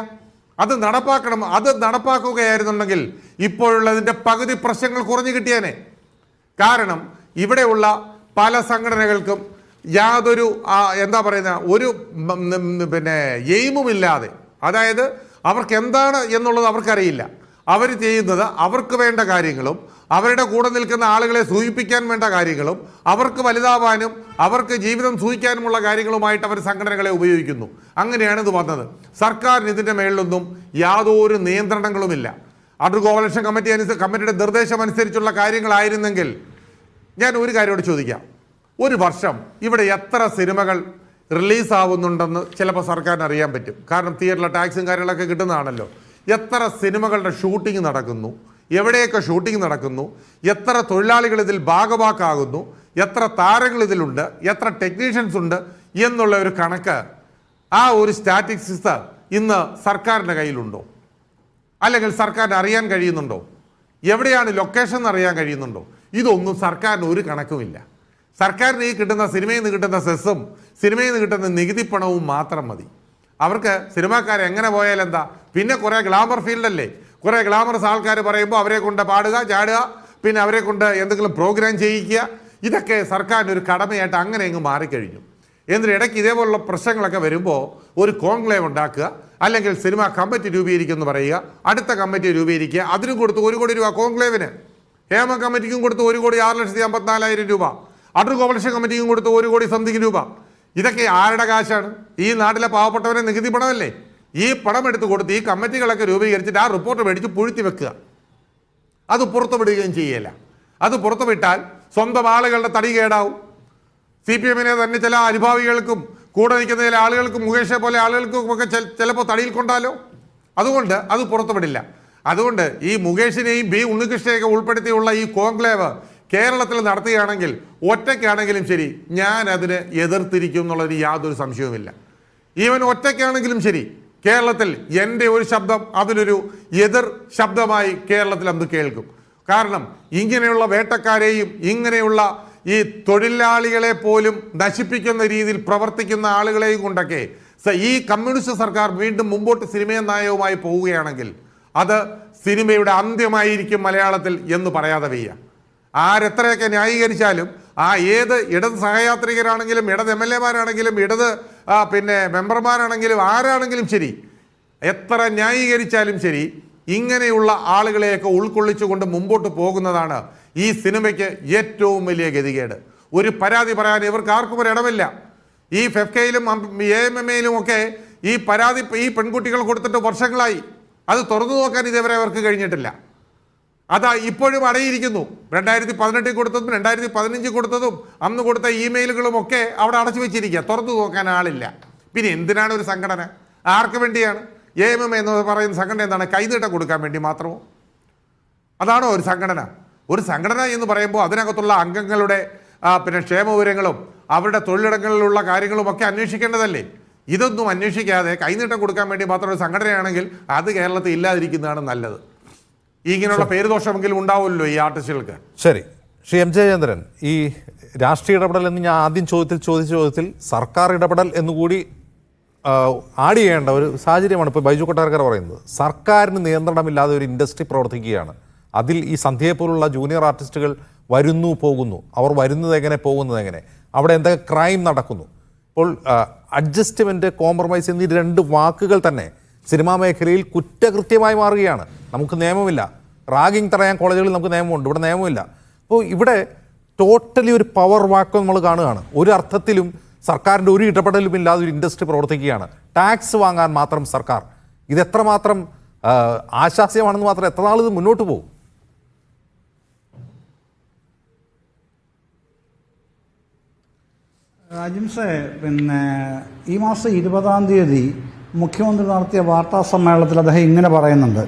അത് നടപ്പാക്കണം. അത് നടപ്പാക്കുകയായിരുന്നുണ്ടെങ്കിൽ ഇപ്പോഴുള്ളതിൻ്റെ പകുതി പ്രശ്നങ്ങൾ കുറഞ്ഞു കിട്ടിയേനെ. കാരണം ഇവിടെയുള്ള പല സംഘടനകൾക്കും യാതൊരു ഒരു എയിമുമില്ലാതെ, അതായത് അവർക്ക് എന്താണ് എന്നുള്ളത് അവർക്കറിയില്ല. അവർ ചെയ്യുന്നത് അവർക്ക് വേണ്ട കാര്യങ്ങളും അവരുടെ കൂടെ നിൽക്കുന്ന ആളുകളെ സൂചിപ്പിക്കാൻ വേണ്ട കാര്യങ്ങളും അവർക്ക് വലുതാവാനും അവർക്ക് ജീവിതം സൂചിക്കാനുമുള്ള കാര്യങ്ങളുമായിട്ട് അവർ സംഘടനകളെ ഉപയോഗിക്കുന്നു. അങ്ങനെയാണ് ഇത് വന്നത്. സർക്കാരിന് ഇതിൻ്റെ മേളിലൊന്നും യാതൊരു നിയന്ത്രണങ്ങളുമില്ല. അടൂർ ഗോപാലകൃഷ്ണൻ കമ്മിറ്റിയുടെ നിർദ്ദേശം അനുസരിച്ചുള്ള കാര്യങ്ങളായിരുന്നെങ്കിൽ ഞാൻ ഒരു കാര്യത്തോട് ചോദിക്കാം, ഒരു വർഷം ഇവിടെ എത്ര സിനിമകൾ റിലീസാവുന്നുണ്ടെന്ന് ചിലപ്പോൾ സർക്കാരിന് അറിയാൻ പറ്റും. കാരണം തിയേറ്ററിലെ ടാക്സും കാര്യങ്ങളൊക്കെ കിട്ടുന്നതാണല്ലോ. എത്ര സിനിമകളുടെ ഷൂട്ടിംഗ് നടക്കുന്നു, എവിടെയൊക്കെ ഷൂട്ടിംഗ് നടക്കുന്നു, എത്ര തൊഴിലാളികൾ ഇതിൽ ഭാഗവാക്കാകുന്നു, എത്ര താരങ്ങൾ ഇതിലുണ്ട്, എത്ര ടെക്നീഷ്യൻസ് ഉണ്ട് എന്നുള്ള ഒരു കണക്ക്, ആ ഒരു സ്റ്റാറ്റിസ്റ്റിക്സ് ഇന്ന് സർക്കാരിൻ്റെ കയ്യിലുണ്ടോ? അല്ലെങ്കിൽ സർക്കാരിന് അറിയാൻ കഴിയുന്നുണ്ടോ? എവിടെയാണ് ലൊക്കേഷൻ എന്ന് അറിയാൻ കഴിയുന്നുണ്ടോ? ഇതൊന്നും സർക്കാരിന് ഒരു കണക്കുമില്ല. സർക്കാരിന് ഈ കിട്ടുന്ന സിനിമയിൽ നിന്ന് കിട്ടുന്ന സെസ്സും സിനിമയിൽ നിന്ന് കിട്ടുന്ന നികുതി പണവും മാത്രം മതി. അവർക്ക് സിനിമാക്കാരെ എങ്ങനെ പോയാൽ എന്താ? പിന്നെ കുറേ ഗ്ലാമർ ഫീൽഡല്ലേ, കുറേ ഗ്ലാമറസ് ആൾക്കാർ പറയുമ്പോൾ അവരെ കൊണ്ട് പാടുക, ചാടുക, പിന്നെ അവരെ കൊണ്ട് എന്തെങ്കിലും പ്രോഗ്രാം ചെയ്യിക്കുക, ഇതൊക്കെ സർക്കാരിന് ഒരു കടമയായിട്ട് അങ്ങനെ അങ്ങ് മാറിക്കഴിഞ്ഞു. എന്നിട്ട് ഇടയ്ക്ക് ഇതേപോലുള്ള പ്രശ്നങ്ങളൊക്കെ വരുമ്പോൾ ഒരു കോൺക്ലേവ് ഉണ്ടാക്കുക, അല്ലെങ്കിൽ സിനിമ കമ്മിറ്റി രൂപീകരിക്കുമെന്ന് പറയുക, അടുത്ത കമ്മിറ്റി രൂപീകരിക്കുക, അതിനും കൊടുത്ത് 1 കോടി രൂപ കോൺക്ലേവിന്, ഹേമ കമ്മിറ്റിക്കും കൊടുത്ത് 1,06,54,000 രൂപ, അടൂർ ഗോപാലകൃഷ്ണൻ കമ്മിറ്റിക്കും കൊടുത്ത് 1 കോടി സംതിങ് രൂപ. ഇതൊക്കെ ആരുടെ കാശാണ്? ഈ നാട്ടിലെ പാവപ്പെട്ടവരെ നികുതി പണമല്ലേ? ഈ പണം എടുത്ത് കൊടുത്ത് ഈ കമ്മിറ്റികളൊക്കെ രൂപീകരിച്ചിട്ട് ആ റിപ്പോർട്ട് മേടിച്ച് പുഴുത്തി വെക്കുക, അത് പുറത്തുവിടുകയും ചെയ്യല. അത് പുറത്തുവിട്ടാൽ സ്വന്തം ആളുകളുടെ തടി കേടാവും. CPM തന്നെ ചില അനുഭാവികൾക്കും കൂടെ നിൽക്കുന്ന ചില ആളുകൾക്കും, മുകേഷെ പോലെ ആളുകൾക്കും ഒക്കെ ചിലപ്പോൾ തടിയിൽ കൊണ്ടാലോ. അതുകൊണ്ട് അത് പുറത്തുവിടില്ല. അതുകൊണ്ട് ഈ മുകേഷിനെയും ബി ഉണ്ണികൃഷ്ണനെയൊക്കെ ഉൾപ്പെടുത്തിയുള്ള ഈ കോൺക്ലേവ് കേരളത്തിൽ നടത്തുകയാണെങ്കിൽ, ഒറ്റയ്ക്കാണെങ്കിലും ശരി, ഞാൻ അതിന് എതിർത്തിരിക്കും എന്നുള്ളതിന് യാതൊരു സംശയവുമില്ല. ഈവൻ ഒറ്റയ്ക്കാണെങ്കിലും ശരി, കേരളത്തിൽ എൻ്റെ ഒരു ശബ്ദം അതിനൊരു എതിർ ശബ്ദമായി കേരളത്തിൽ അത് കേൾക്കും. കാരണം ഇങ്ങനെയുള്ള വേട്ടക്കാരെയും ഇങ്ങനെയുള്ള ഈ തൊഴിലാളികളെ പോലും നശിപ്പിക്കുന്ന രീതിയിൽ പ്രവർത്തിക്കുന്ന ആളുകളെയും കൊണ്ടൊക്കെ ഈ കമ്മ്യൂണിസ്റ്റ് സർക്കാർ വീണ്ടും മുമ്പോട്ട് സിനിമ നയവുമായി പോവുകയാണെങ്കിൽ അത് സിനിമയുടെ അന്ത്യമായിരിക്കും മലയാളത്തിൽ എന്ന് പറയാതെ വയ്യ. ആരെത്രയൊക്കെ ന്യായീകരിച്ചാലും, ആ ഏത് ഇടത് സഹയാത്രികരാണെങ്കിലും, ഇടത് MLA-മാരാണെങ്കിലും, ഇടത് പിന്നെ മെമ്പർമാരാണെങ്കിലും, ആരാണെങ്കിലും ശരി, എത്ര ന്യായീകരിച്ചാലും ശരി, ഇങ്ങനെയുള്ള ആളുകളെയൊക്കെ ഉൾക്കൊള്ളിച്ചുകൊണ്ട് മുമ്പോട്ട് പോകുന്നതാണ് ഈ സിനിമയ്ക്ക് ഏറ്റവും വലിയ ഗതികേട്. ഒരു പരാതി പറയാൻ ഇവർക്ക് ആർക്കും ഒരു ഇടമില്ല. ഈ ഫെഫ്കയിലും AMMയിലും ഒക്കെ ഈ പരാതി ഈ പെൺകുട്ടികൾ കൊടുത്തിട്ട് വർഷങ്ങളായി. അത് തുറന്നു നോക്കാൻ ഇതേവരെ അവർക്ക് കഴിഞ്ഞിട്ടില്ല. അതാ ഇപ്പോഴും അടയിരിക്കുന്നു. 2018 കൊടുത്തതും 2015 കൊടുത്തതും അന്ന് കൊടുത്ത ഇമെയിലുകളും ഒക്കെ അവിടെ അടച്ചു വെച്ചിരിക്കുക. തുറന്നു നോക്കാൻ ആളില്ല. പിന്നെ എന്തിനാണ് ഒരു സംഘടന? ആർക്ക് വേണ്ടിയാണ്? AMM എന്ന് പറയുന്ന സംഘടന എന്താണ്? കൈനീട്ടം കൊടുക്കാൻ വേണ്ടി മാത്രമോ? അതാണോ ഒരു സംഘടന? ഒരു സംഘടന എന്ന് പറയുമ്പോൾ അതിനകത്തുള്ള അംഗങ്ങളുടെ പിന്നെ ക്ഷേമവിവരങ്ങളും അവരുടെ തൊഴിലിടങ്ങളിലുള്ള കാര്യങ്ങളും ഒക്കെ അന്വേഷിക്കേണ്ടതല്ലേ? ഇതൊന്നും അന്വേഷിക്കാതെ കൈനീട്ടം കൊടുക്കാൻ വേണ്ടി മാത്രം ഒരു സംഘടനയാണെങ്കിൽ അത് കേരളത്തിൽ ഇല്ലാതിരിക്കുന്നതാണ് നല്ലത്. ഇങ്ങനെയുള്ള പേരുദോഷമെങ്കിലും ഉണ്ടാവുമല്ലോ ഈ ആർട്ടിസ്റ്റുകൾക്ക്. ശരി, ശ്രീ M. ജയചന്ദ്രൻ, ഈ രാഷ്ട്രീയ ഇടപെടൽ എന്ന് ഞാൻ ആദ്യം ചോദിച്ച ചോദ്യത്തിൽ സർക്കാർ ഇടപെടൽ എന്നുകൂടി ആഡ് ചെയ്യേണ്ട ഒരു സാഹചര്യമാണ് ഇപ്പോൾ ബൈജു കൊട്ടാരക്കര പറയുന്നത്. സർക്കാരിന് നിയന്ത്രണമില്ലാതെ ഒരു ഇൻഡസ്ട്രി പ്രവർത്തിക്കുകയാണ്. അതിൽ ഈ സന്ധ്യയെപ്പോലുള്ള ജൂനിയർ ആർട്ടിസ്റ്റുകൾ വരുന്നു പോകുന്നു. അവർ വരുന്നത് എങ്ങനെ, പോകുന്നത് എങ്ങനെ, അവിടെ എന്തൊക്കെ ക്രൈം നടക്കുന്നു. ഇപ്പോൾ അഡ്ജസ്റ്റ്മെൻറ്റ്, കോംപ്രമൈസ് എന്നീ 2 വാക്കുകൾ തന്നെ സിനിമാ മേഖലയിൽ കുറ്റകൃത്യമായി മാറുകയാണ്. നമുക്ക് നിയമമില്ല. റാഗിങ് തടയാൻ കോളേജുകളിൽ നമുക്ക് നിയമമുണ്ട്, ഇവിടെ നിയമമില്ല. അപ്പോൾ ഇവിടെ ടോട്ടലി ഒരു പവർ വാക്ക് നമ്മൾ കാണുകയാണ്. ഒരു അർത്ഥത്തിലും സർക്കാരിൻ്റെ ഒരു ഇടപെടലും ഇല്ലാതെ ഒരു ഇൻഡസ്ട്രി പ്രവർത്തിക്കുകയാണ്. ടാക്സ് വാങ്ങാൻ മാത്രം സർക്കാർ. ഇതെത്രമാത്രം ആശാസ്യമാണെന്ന് മാത്രം എത്ര നാൾ ഇത് മുന്നോട്ട് പോകും? അജിംസെ, പിന്നെ ഈ മാസം 20-ാം തീയതി മുഖ്യമന്ത്രി നടത്തിയ വാർത്താ സമ്മേളനത്തിൽ അദ്ദേഹം ഇങ്ങനെ പറയുന്നുണ്ട്: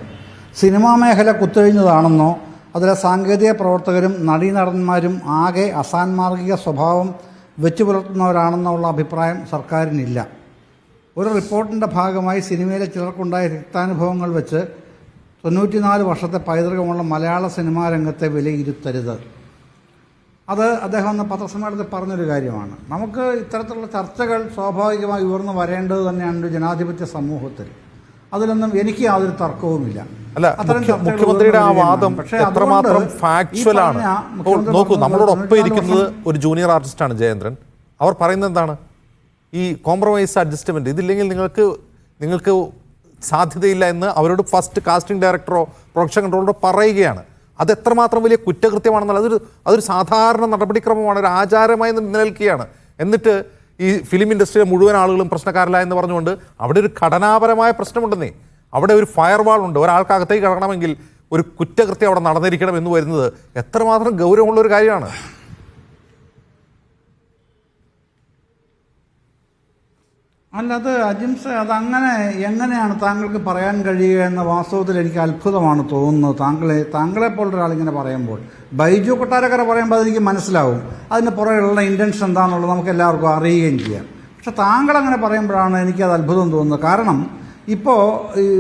സിനിമാ മേഖല കുത്തൊഴിഞ്ഞതാണെന്നോ അതിലെ സാങ്കേതിക പ്രവർത്തകരും നടീനടന്മാരും ആകെ അസാൻമാർഗിക സ്വഭാവം വെച്ചു പുലർത്തുന്നവരാണെന്നോ ഉള്ള അഭിപ്രായം സർക്കാരിനില്ല. ഒരു റിപ്പോർട്ടിൻ്റെ ഭാഗമായി സിനിമയിലെ ചിലർക്കുണ്ടായ രക്താനുഭവങ്ങൾ വെച്ച് 94 വർഷത്തെ പൈതൃകമുള്ള മലയാള സിനിമാ രംഗത്തെ വിലയിരുത്തരുത്. അത് അദ്ദേഹം അന്ന് പത്രസമ്മേളനത്തിൽ പറഞ്ഞൊരു കാര്യമാണ്. നമുക്ക് ഇത്തരത്തിലുള്ള ചർച്ചകൾ സ്വാഭാവികമായി ഉയർന്നു വരേണ്ടത് തന്നെയാണ് ഒരു ജനാധിപത്യ സമൂഹത്തിൽ. അതിലൊന്നും എനിക്ക് യാതൊരു തർക്കവുമില്ല. അല്ല, മുഖ്യമന്ത്രിയുടെ ആ വാദം എത്രമാത്രം ഫാക്ച്വൽ ആണ്. നോക്കൂ, നമ്മളോടൊപ്പം ഇരിക്കുന്നത് ഒരു ജൂനിയർ ആർട്ടിസ്റ്റാണ് ജയേന്ദ്രൻ. അവർ പറയുന്നത് എന്താണ്? ഈ കോംപ്രമൈസ് അഡ്ജസ്റ്റ്മെൻറ്റ് ഇതില്ലെങ്കിൽ നിങ്ങൾക്ക് സാധ്യതയില്ല എന്ന് അവരോട് ഫസ്റ്റ് കാസ്റ്റിംഗ് ഡയറക്ടറോ പ്രൊഡക്ഷൻ കൺട്രോളറോ പറയുകയാണ്. അത് എത്രമാത്രം വലിയ കുറ്റകൃത്യമാണെന്നുള്ള അതൊരു സാധാരണ നടപടിക്രമമാണ്, ഒരു ആചാരമായി നിലനിൽക്കുകയാണ്. എന്നിട്ട് ഈ ഫിലിം ഇൻഡസ്ട്രിയിലെ മുഴുവൻ ആളുകളും പ്രശ്നക്കാരല്ല എന്ന് പറഞ്ഞുകൊണ്ട് അവിടെ ഒരു ഘടനാപരമായ പ്രശ്നമുണ്ടെന്നേ. അവിടെ ഒരു ഫയർവാൾ ഉണ്ട്. ഒരാൾക്കകത്തേക്ക് കടക്കണമെങ്കിൽ ഒരു കുറ്റകൃത്യം അവിടെ നടന്നിരിക്കണം എന്ന് വരുന്നത് എത്രമാത്രം ഗൗരവമുള്ള ഒരു കാര്യമാണ്. അല്ല, അത് അജിംസ്, അതങ്ങനെ എങ്ങനെയാണ് താങ്കൾക്ക് പറയാൻ കഴിയുക എന്ന വാസ്തവത്തിൽ എനിക്ക് അത്ഭുതമാണ് തോന്നുന്നത്. താങ്കളെ പോലൊരാളിങ്ങനെ പറയുമ്പോൾ, ബൈജു കൊട്ടാരക്കര പറയുമ്പോൾ അതെനിക്ക് മനസ്സിലാവും, അതിൻ്റെ പുറകെയുള്ള ഇൻറ്റൻഷൻ എന്താണെന്നുള്ളത് നമുക്ക് എല്ലാവർക്കും അറിയുകയും ചെയ്യാം. പക്ഷെ താങ്കളങ്ങനെ പറയുമ്പോഴാണ് എനിക്കത് അത്ഭുതം തോന്നുന്നത്. കാരണം ഇപ്പോൾ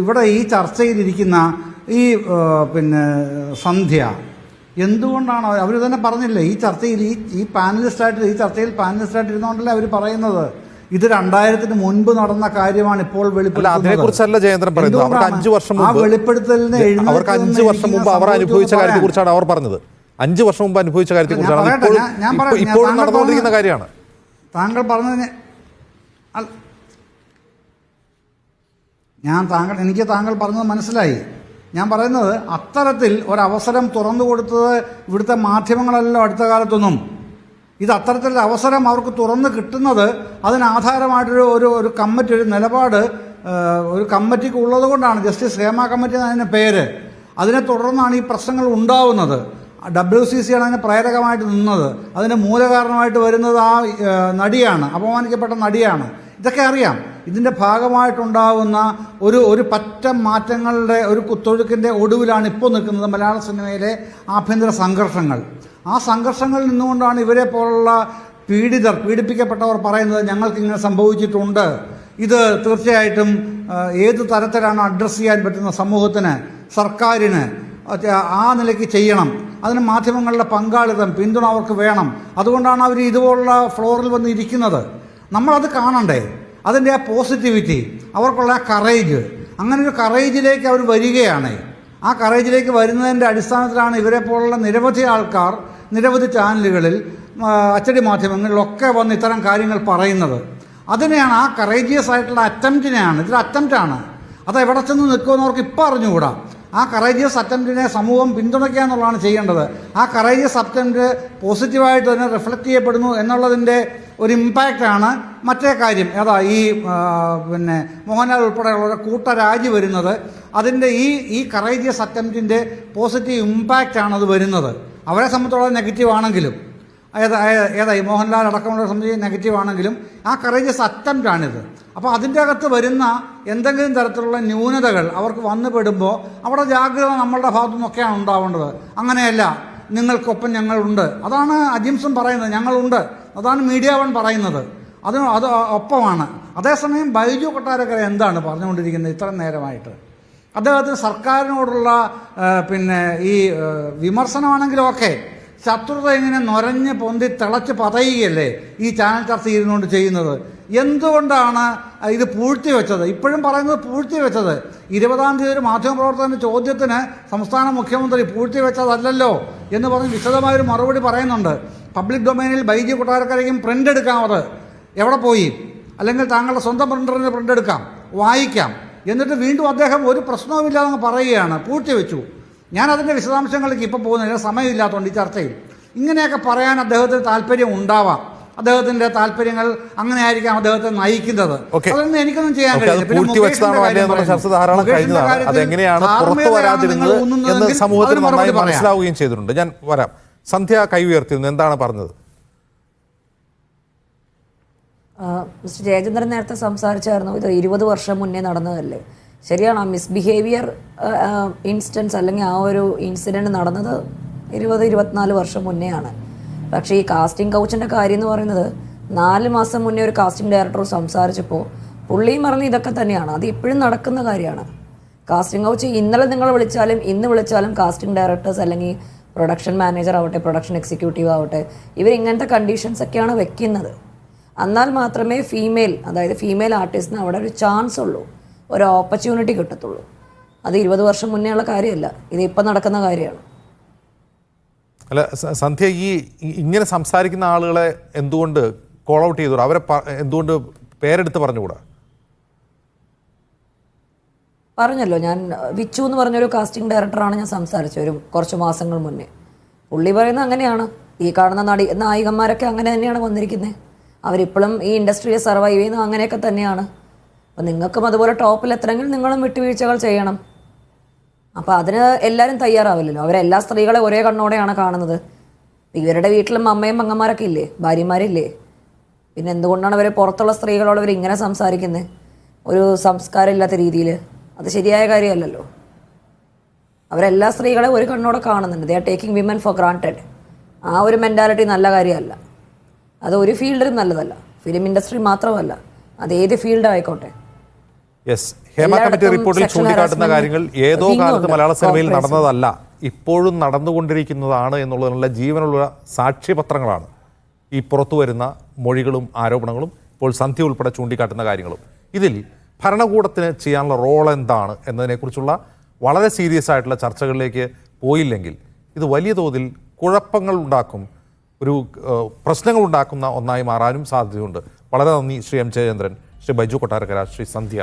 ഇവിടെ ഈ ചർച്ചയിലിരിക്കുന്ന ഈ സന്ധ്യ, എന്തുകൊണ്ടാണ് അവർ തന്നെ പറഞ്ഞില്ലേ, ഈ ചർച്ചയിൽ ഈ ചർച്ചയിൽ പാനലിസ്റ്റായിട്ട് ഇരുന്നുകൊണ്ടല്ലേ അവർ പറയുന്നത് ഇത് 2000-ന് മുൻപ് നടന്ന കാര്യമാണ് ഇപ്പോൾ അതിനെക്കുറിച്ചല്ല ജയേന്ദ്രൻ പറയുന്നത്. അവർക്ക് 5 വർഷം മുമ്പ് അവർക്ക് 5 വർഷം മുമ്പ് അവർ അനുഭവിച്ച കാര്യത്തെ കുറിച്ചാണ് അവർ പറഞ്ഞത്. 5 വർഷം മുമ്പ് അനുഭവിച്ച കാര്യത്തെ കുറിച്ചാണ്, ഇപ്പോഴും നടന്നുകൊണ്ടിരിക്കുന്ന കാര്യമാണ്. താങ്കൾ പറഞ്ഞതിന് എനിക്ക് താങ്കൾ പറഞ്ഞത് മനസ്സിലായി. ഞാൻ പറയുന്നത്, അത്തരത്തിൽ ഒരവസരം തുറന്നു കൊടുത്തത് ഇവിടുത്തെ മാധ്യമങ്ങളല്ലോ അടുത്ത കാലത്തൊന്നും. ഇത് അത്തരത്തിലുള്ള അവസരം അവർക്ക് തുറന്ന് കിട്ടുന്നത് അതിനാധാരമായിട്ടൊരു കമ്മിറ്റി, ഒരു നിലപാട് ഒരു കമ്മിറ്റിക്ക് ഉള്ളത് കൊണ്ടാണ്. ജസ്റ്റിസ് ഹേമ കമ്മിറ്റി എന്നതിൻ്റെ പേര്. അതിനെ തുടർന്നാണ് ഈ പ്രശ്നങ്ങൾ ഉണ്ടാവുന്നത്. WCC ആണ് അതിന് പ്രേരകമായിട്ട് നിന്നത്. അതിന് മൂലകാരണമായിട്ട് വരുന്നത് ആ നടിയാണ്, അപമാനിക്കപ്പെട്ട നടിയാണ്. ഇതൊക്കെ അറിയാം. ഇതിൻ്റെ ഭാഗമായിട്ടുണ്ടാവുന്ന ഒരു പറ്റം മാറ്റങ്ങളുടെ ഒരു കുത്തൊഴുക്കിൻ്റെ ഒടുവിലാണ് ഇപ്പോൾ നിൽക്കുന്നത് മലയാള സിനിമയിലെ ആഭ്യന്തര സംഘർഷങ്ങൾ. ആ സംഘർഷങ്ങളിൽ നിന്നുകൊണ്ടാണ് ഇവരെ പോലുള്ള പീഡിപ്പിക്കപ്പെട്ടവർ പറയുന്നത് ഞങ്ങൾക്കിങ്ങനെ സംഭവിച്ചിട്ടുണ്ട്. ഇത് തീർച്ചയായിട്ടും ഏത് തരത്തിലാണ് അഡ്രസ്സ് ചെയ്യാൻ പറ്റുന്ന സമൂഹത്തിന്, സർക്കാരിന് ആ നിലയ്ക്ക് ചെയ്യണം. അതിന് മാധ്യമങ്ങളുടെ പങ്കാളിത്തം, പിന്തുണ അവർക്ക് വേണം. അതുകൊണ്ടാണ് അവർ ഇതുപോലുള്ള ഫ്ലോറിൽ വന്ന് ഇരിക്കുന്നത്. നമ്മളത് കാണണ്ടേ, അതിൻ്റെ ആ പോസിറ്റിവിറ്റി, അവർക്കുള്ള ആ കറേജ്. അങ്ങനെ ഒരു കറേജിലേക്ക് അവർ വരികയാണ്. ആ കറേജിലേക്ക് വരുന്നതിൻ്റെ അടിസ്ഥാനത്തിലാണ് ഇവരെ പോലുള്ള നിരവധി ആൾക്കാർ നിരവധി ചാനലുകളിൽ, അച്ചടി മാധ്യമങ്ങളിലൊക്കെ വന്ന് ഇത്തരം കാര്യങ്ങൾ പറയുന്നത്. അതിനെയാണ്, ആ കറേജിയസ് ആയിട്ടുള്ള അറ്റംപ്റ്റിനെയാണ്, ഇതൊരു അറ്റംപ്റ്റാണ്. അത് എവിടെ ചെന്ന് നിൽക്കുമെന്ന് അവർക്ക് ഇപ്പം അറിഞ്ഞുകൂടാ. ആ കറേജിയസ് അറ്റംപ്റ്റിനെ സമൂഹം പിന്തുണയ്ക്കുക എന്നുള്ളതാണ് ചെയ്യേണ്ടത്. ആ കറേജിയസ് അറ്റംപ്റ്റ് പോസിറ്റീവായിട്ട് തന്നെ റിഫ്ലക്റ്റ് ചെയ്യപ്പെടുന്നു എന്നുള്ളതിൻ്റെ ഒരു ഇമ്പാക്റ്റാണ് മറ്റേ കാര്യം. ഏതാ ഈ മോഹൻലാൽ ഉൾപ്പെടെയുള്ള കൂട്ടരാജി വരുന്നത്. അതിൻ്റെ ഈ കറേജിയസ് അറ്റംപ്റ്റിൻ്റെ പോസിറ്റീവ് ഇമ്പാക്റ്റാണ് അത് വരുന്നത്. അവരെ സംബന്ധിച്ചോളം നെഗറ്റീവ് ആണെങ്കിലും, ഈ മോഹൻലാൽ അടക്കമുള്ള സംബന്ധിച്ച് നെഗറ്റീവ് ആണെങ്കിലും ആ കറേജിയസ് അറ്റംപ്റ്റാണിത്. അപ്പോൾ അതിൻ്റെ അകത്ത് വരുന്ന എന്തെങ്കിലും തരത്തിലുള്ള ന്യൂനതകൾ അവർക്ക് വന്നു പെടുമ്പോൾ അവിടെ ജാഗ്രത നമ്മളുടെ ഭാഗത്തു നിന്നൊക്കെയാണ് ഉണ്ടാവേണ്ടത്. അങ്ങനെയല്ല, നിങ്ങൾക്കൊപ്പം ഞങ്ങളുണ്ട്. അതാണ് അജിംസും പറയുന്നത്, ഞങ്ങളുണ്ട്. അതാണ് മീഡിയ വൺ പറയുന്നത്. അത് ഒപ്പമാണ്. അതേസമയം ബൈജു കൊട്ടാരക്കര എന്താണ് പറഞ്ഞുകൊണ്ടിരിക്കുന്നത് ഇത്ര നേരമായിട്ട്? അദ്ദേഹത്തിന് സർക്കാരിനോടുള്ള ഈ വിമർശനമാണെങ്കിലും ഒക്കെ ശത്രുത ഇങ്ങനെ നൊരഞ്ഞ് പൊന്തി തിളച്ച് പതയുകയല്ലേ ഈ ചാനൽ ചർച്ച ഇരുന്നുകൊണ്ട് ചെയ്യുന്നത്? എന്തുകൊണ്ടാണ് ഇത് പൂഴ്ത്തിവെച്ചത്? ഇപ്പോഴും പറയുന്നത് പൂഴ്ത്തിവെച്ചത്. 20-ാം തീയതി ഒരു മാധ്യമപ്രവർത്തകൻ്റെ ചോദ്യത്തിന് സംസ്ഥാന മുഖ്യമന്ത്രി പൂഴ്ത്തിവെച്ചതല്ലല്ലോ എന്ന് പറഞ്ഞ് വിശദമായൊരു മറുപടി പറയുന്നുണ്ട്. പബ്ലിക് ഡൊമൈനിൽ ബൈജു കൊട്ടാരക്കരയ്ക്കും പ്രിൻ്റ് എടുക്കാം. അത് എവിടെ പോയി? അല്ലെങ്കിൽ താങ്കളുടെ സ്വന്തം പ്രിൻ്ററിന് പ്രിൻ്റ് എടുക്കാം, വായിക്കാം. എന്നിട്ട് വീണ്ടും അദ്ദേഹം ഒരു പ്രശ്നവുമില്ലാതെ പറയുകയാണ് പൂഴ്ത്തിവെച്ചു. ഞാനതിൻ്റെ വിശദാംശങ്ങളിലേക്ക് ഇപ്പോൾ പോകുന്നില്ല, സമയമില്ലാത്തതുകൊണ്ട് ഈ ചർച്ചയിൽ. ഇങ്ങനെയൊക്കെ പറയാൻ അദ്ദേഹത്തിന് താല്പര്യം ഉണ്ടാവാം. അദ്ദേഹത്തിന്റെ താല്പര്യങ്ങൾ അങ്ങനെ ആയിരിക്കാം അദ്ദേഹത്തെ നയിക്കുന്നത്. അതൊന്നും എനിക്കൊന്നും ചെയ്യാൻ മനസ്സിലാവുകയും ചെയ്തിട്ടുണ്ട്. ഞാൻ വരാം. സന്ധ്യ കൈ ഉയർത്തിയിരുന്നു, എന്താണ് പറഞ്ഞത്? മിസ്റ്റർ ജയചന്ദ്രൻ നേരത്തെ സംസാരിച്ചായിരുന്നു, ഇത് 20 വർഷം മുന്നേ നടന്നതല്ലേ? ശരിയാണ്. ആ മിസ്ബിഹേവിയർ ഇൻസ്റ്റൻസ് അല്ലെങ്കിൽ ആ ഒരു ഇൻസിഡൻറ്റ് നടന്നത് 20-24 വർഷം മുന്നേ ആണ്. പക്ഷേ ഈ കാസ്റ്റിംഗ് കൗച്ചിൻ്റെ കാര്യം എന്ന് പറയുന്നത് 4 മാസം മുന്നേ ഒരു കാസ്റ്റിംഗ് ഡയറക്ടർ സംസാരിച്ചപ്പോൾ പുള്ളിയും പറഞ്ഞ് ഇതൊക്കെ തന്നെയാണ്. അത് ഇപ്പോഴും നടക്കുന്ന കാര്യമാണ്. കാസ്റ്റിംഗ് കൗച്ച് ഇന്നലെ നിങ്ങൾ വിളിച്ചാലും ഇന്ന് വിളിച്ചാലും കാസ്റ്റിംഗ് ഡയറക്ടേഴ്സ് അല്ലെങ്കിൽ പ്രൊഡക്ഷൻ മാനേജർ ആവട്ടെ, പ്രൊഡക്ഷൻ എക്സിക്യൂട്ടീവ് ആവട്ടെ, ഇവരിങ്ങനത്തെ കണ്ടീഷൻസ് ഒക്കെയാണ് വെക്കുന്നത്. എന്നാൽ മാത്രമേ അതായത് ഫീമെയിൽ ആർട്ടിസ്റ്റിന് അവിടെ ഒരു ചാൻസ് ഉള്ളൂ, ഒരു ഓപ്പർച്യൂണിറ്റി കിട്ടത്തുള്ളൂ. അത് 20 വർഷം മുന്നേ ഉള്ള കാര്യമല്ല, ഇത് ഇപ്പം നടക്കുന്ന കാര്യമാണ്. അല്ല സന്ധ്യ, ഇങ്ങനെ സംസാരിക്കുന്ന ആളുകളെ എന്തുകൊണ്ട് കോൾ ഔട്ട് ചെയ്തു? അവരെ എന്തുകൊണ്ട് പേരെടുത്ത് പറഞ്ഞുകൂടാ? പറഞ്ഞല്ലോ, ഞാൻ വിച്ചു എന്ന് പറഞ്ഞൊരു കാസ്റ്റിംഗ് ഡയറക്ടറാണ് ഞാൻ സംസാരിച്ചത് കുറച്ച് മാസങ്ങൾ മുന്നേ. പുള്ളി പറയുന്നത് അങ്ങനെയാണ്, ഈ കാണുന്ന നായികന്മാരൊക്കെ അങ്ങനെ തന്നെയാണ് വന്നിരിക്കുന്നത്. അവരിപ്പോഴും ഈ ഇൻഡസ്ട്രിയെ സർവൈവ് ചെയ്യുന്നത് അങ്ങനെയൊക്കെ തന്നെയാണ്. അപ്പം നിങ്ങൾക്കും അതുപോലെ ടോപ്പിൽ എത്തണമെങ്കിൽ നിങ്ങളും വിട്ടുവീഴ്ചകൾ ചെയ്യണം. അപ്പോൾ അതിന് എല്ലാവരും തയ്യാറാവില്ലല്ലോ. അവരെല്ലാ സ്ത്രീകളെ ഒരേ കണ്ണോടെയാണ് കാണുന്നത്. ഇവരുടെ വീട്ടിലും അമ്മയും പെങ്ങന്മാരൊക്കെ ഇല്ലേ, ഭാര്യമാരില്ലേ? പിന്നെ എന്തുകൊണ്ടാണ് അവർ പുറത്തുള്ള സ്ത്രീകളോട് അവർ ഇങ്ങനെ സംസാരിക്കുന്നത്, ഒരു സംസ്കാരം ഇല്ലാത്ത രീതിയിൽ? അത് ശരിയായ കാര്യമല്ലല്ലോ. അവരെല്ലാ സ്ത്രീകളെ ഒരു കണ്ണോടെ കാണുന്നുണ്ട്. They are taking women four granted. ആ ഒരു മെൻറ്റാലിറ്റി നല്ല കാര്യമല്ല. അത് ഒരു ഫീൽഡിലും നല്ലതല്ല, ഫിലിം ഇൻഡസ്ട്രി മാത്രമല്ല, അത് ഏത് ഫീൽഡ് ആയിക്കോട്ടെ. യെസ്, ഹേമ കമ്മിറ്റി റിപ്പോർട്ടിൽ ചൂണ്ടിക്കാട്ടുന്ന കാര്യങ്ങൾ ഏതോ കാലത്ത് മലയാള സിനിമയിൽ നടന്നതല്ല, ഇപ്പോഴും നടന്നുകൊണ്ടിരിക്കുന്നതാണ് എന്നുള്ളതിനുള്ള ജീവനുള്ള സാക്ഷ്യപത്രങ്ങളാണ് ഈ പുറത്തു വരുന്ന മൊഴികളും ആരോപണങ്ങളും, ഇപ്പോൾ സന്ധ്യ ഉൾപ്പെടെ ചൂണ്ടിക്കാട്ടുന്ന കാര്യങ്ങളും. ഇതിൽ ഭരണകൂടത്തിന് ചെയ്യാനുള്ള റോൾ എന്താണ് എന്നതിനെക്കുറിച്ചുള്ള വളരെ സീരിയസ് ആയിട്ടുള്ള ചർച്ചകളിലേക്ക് പോയില്ലെങ്കിൽ ഇത് വലിയ തോതിൽ കുഴപ്പങ്ങൾ ഉണ്ടാക്കും, ഒരു പ്രശ്നങ്ങൾ ഉണ്ടാക്കുന്ന ഒന്നായി മാറാനും സാധ്യതയുണ്ട്. വളരെ നന്ദി ശ്രീ എം ജയചന്ദ്രൻ, ശ്രീ ബൈജു കൊട്ടാരക്കര, ശ്രീ സന്ധ്യ.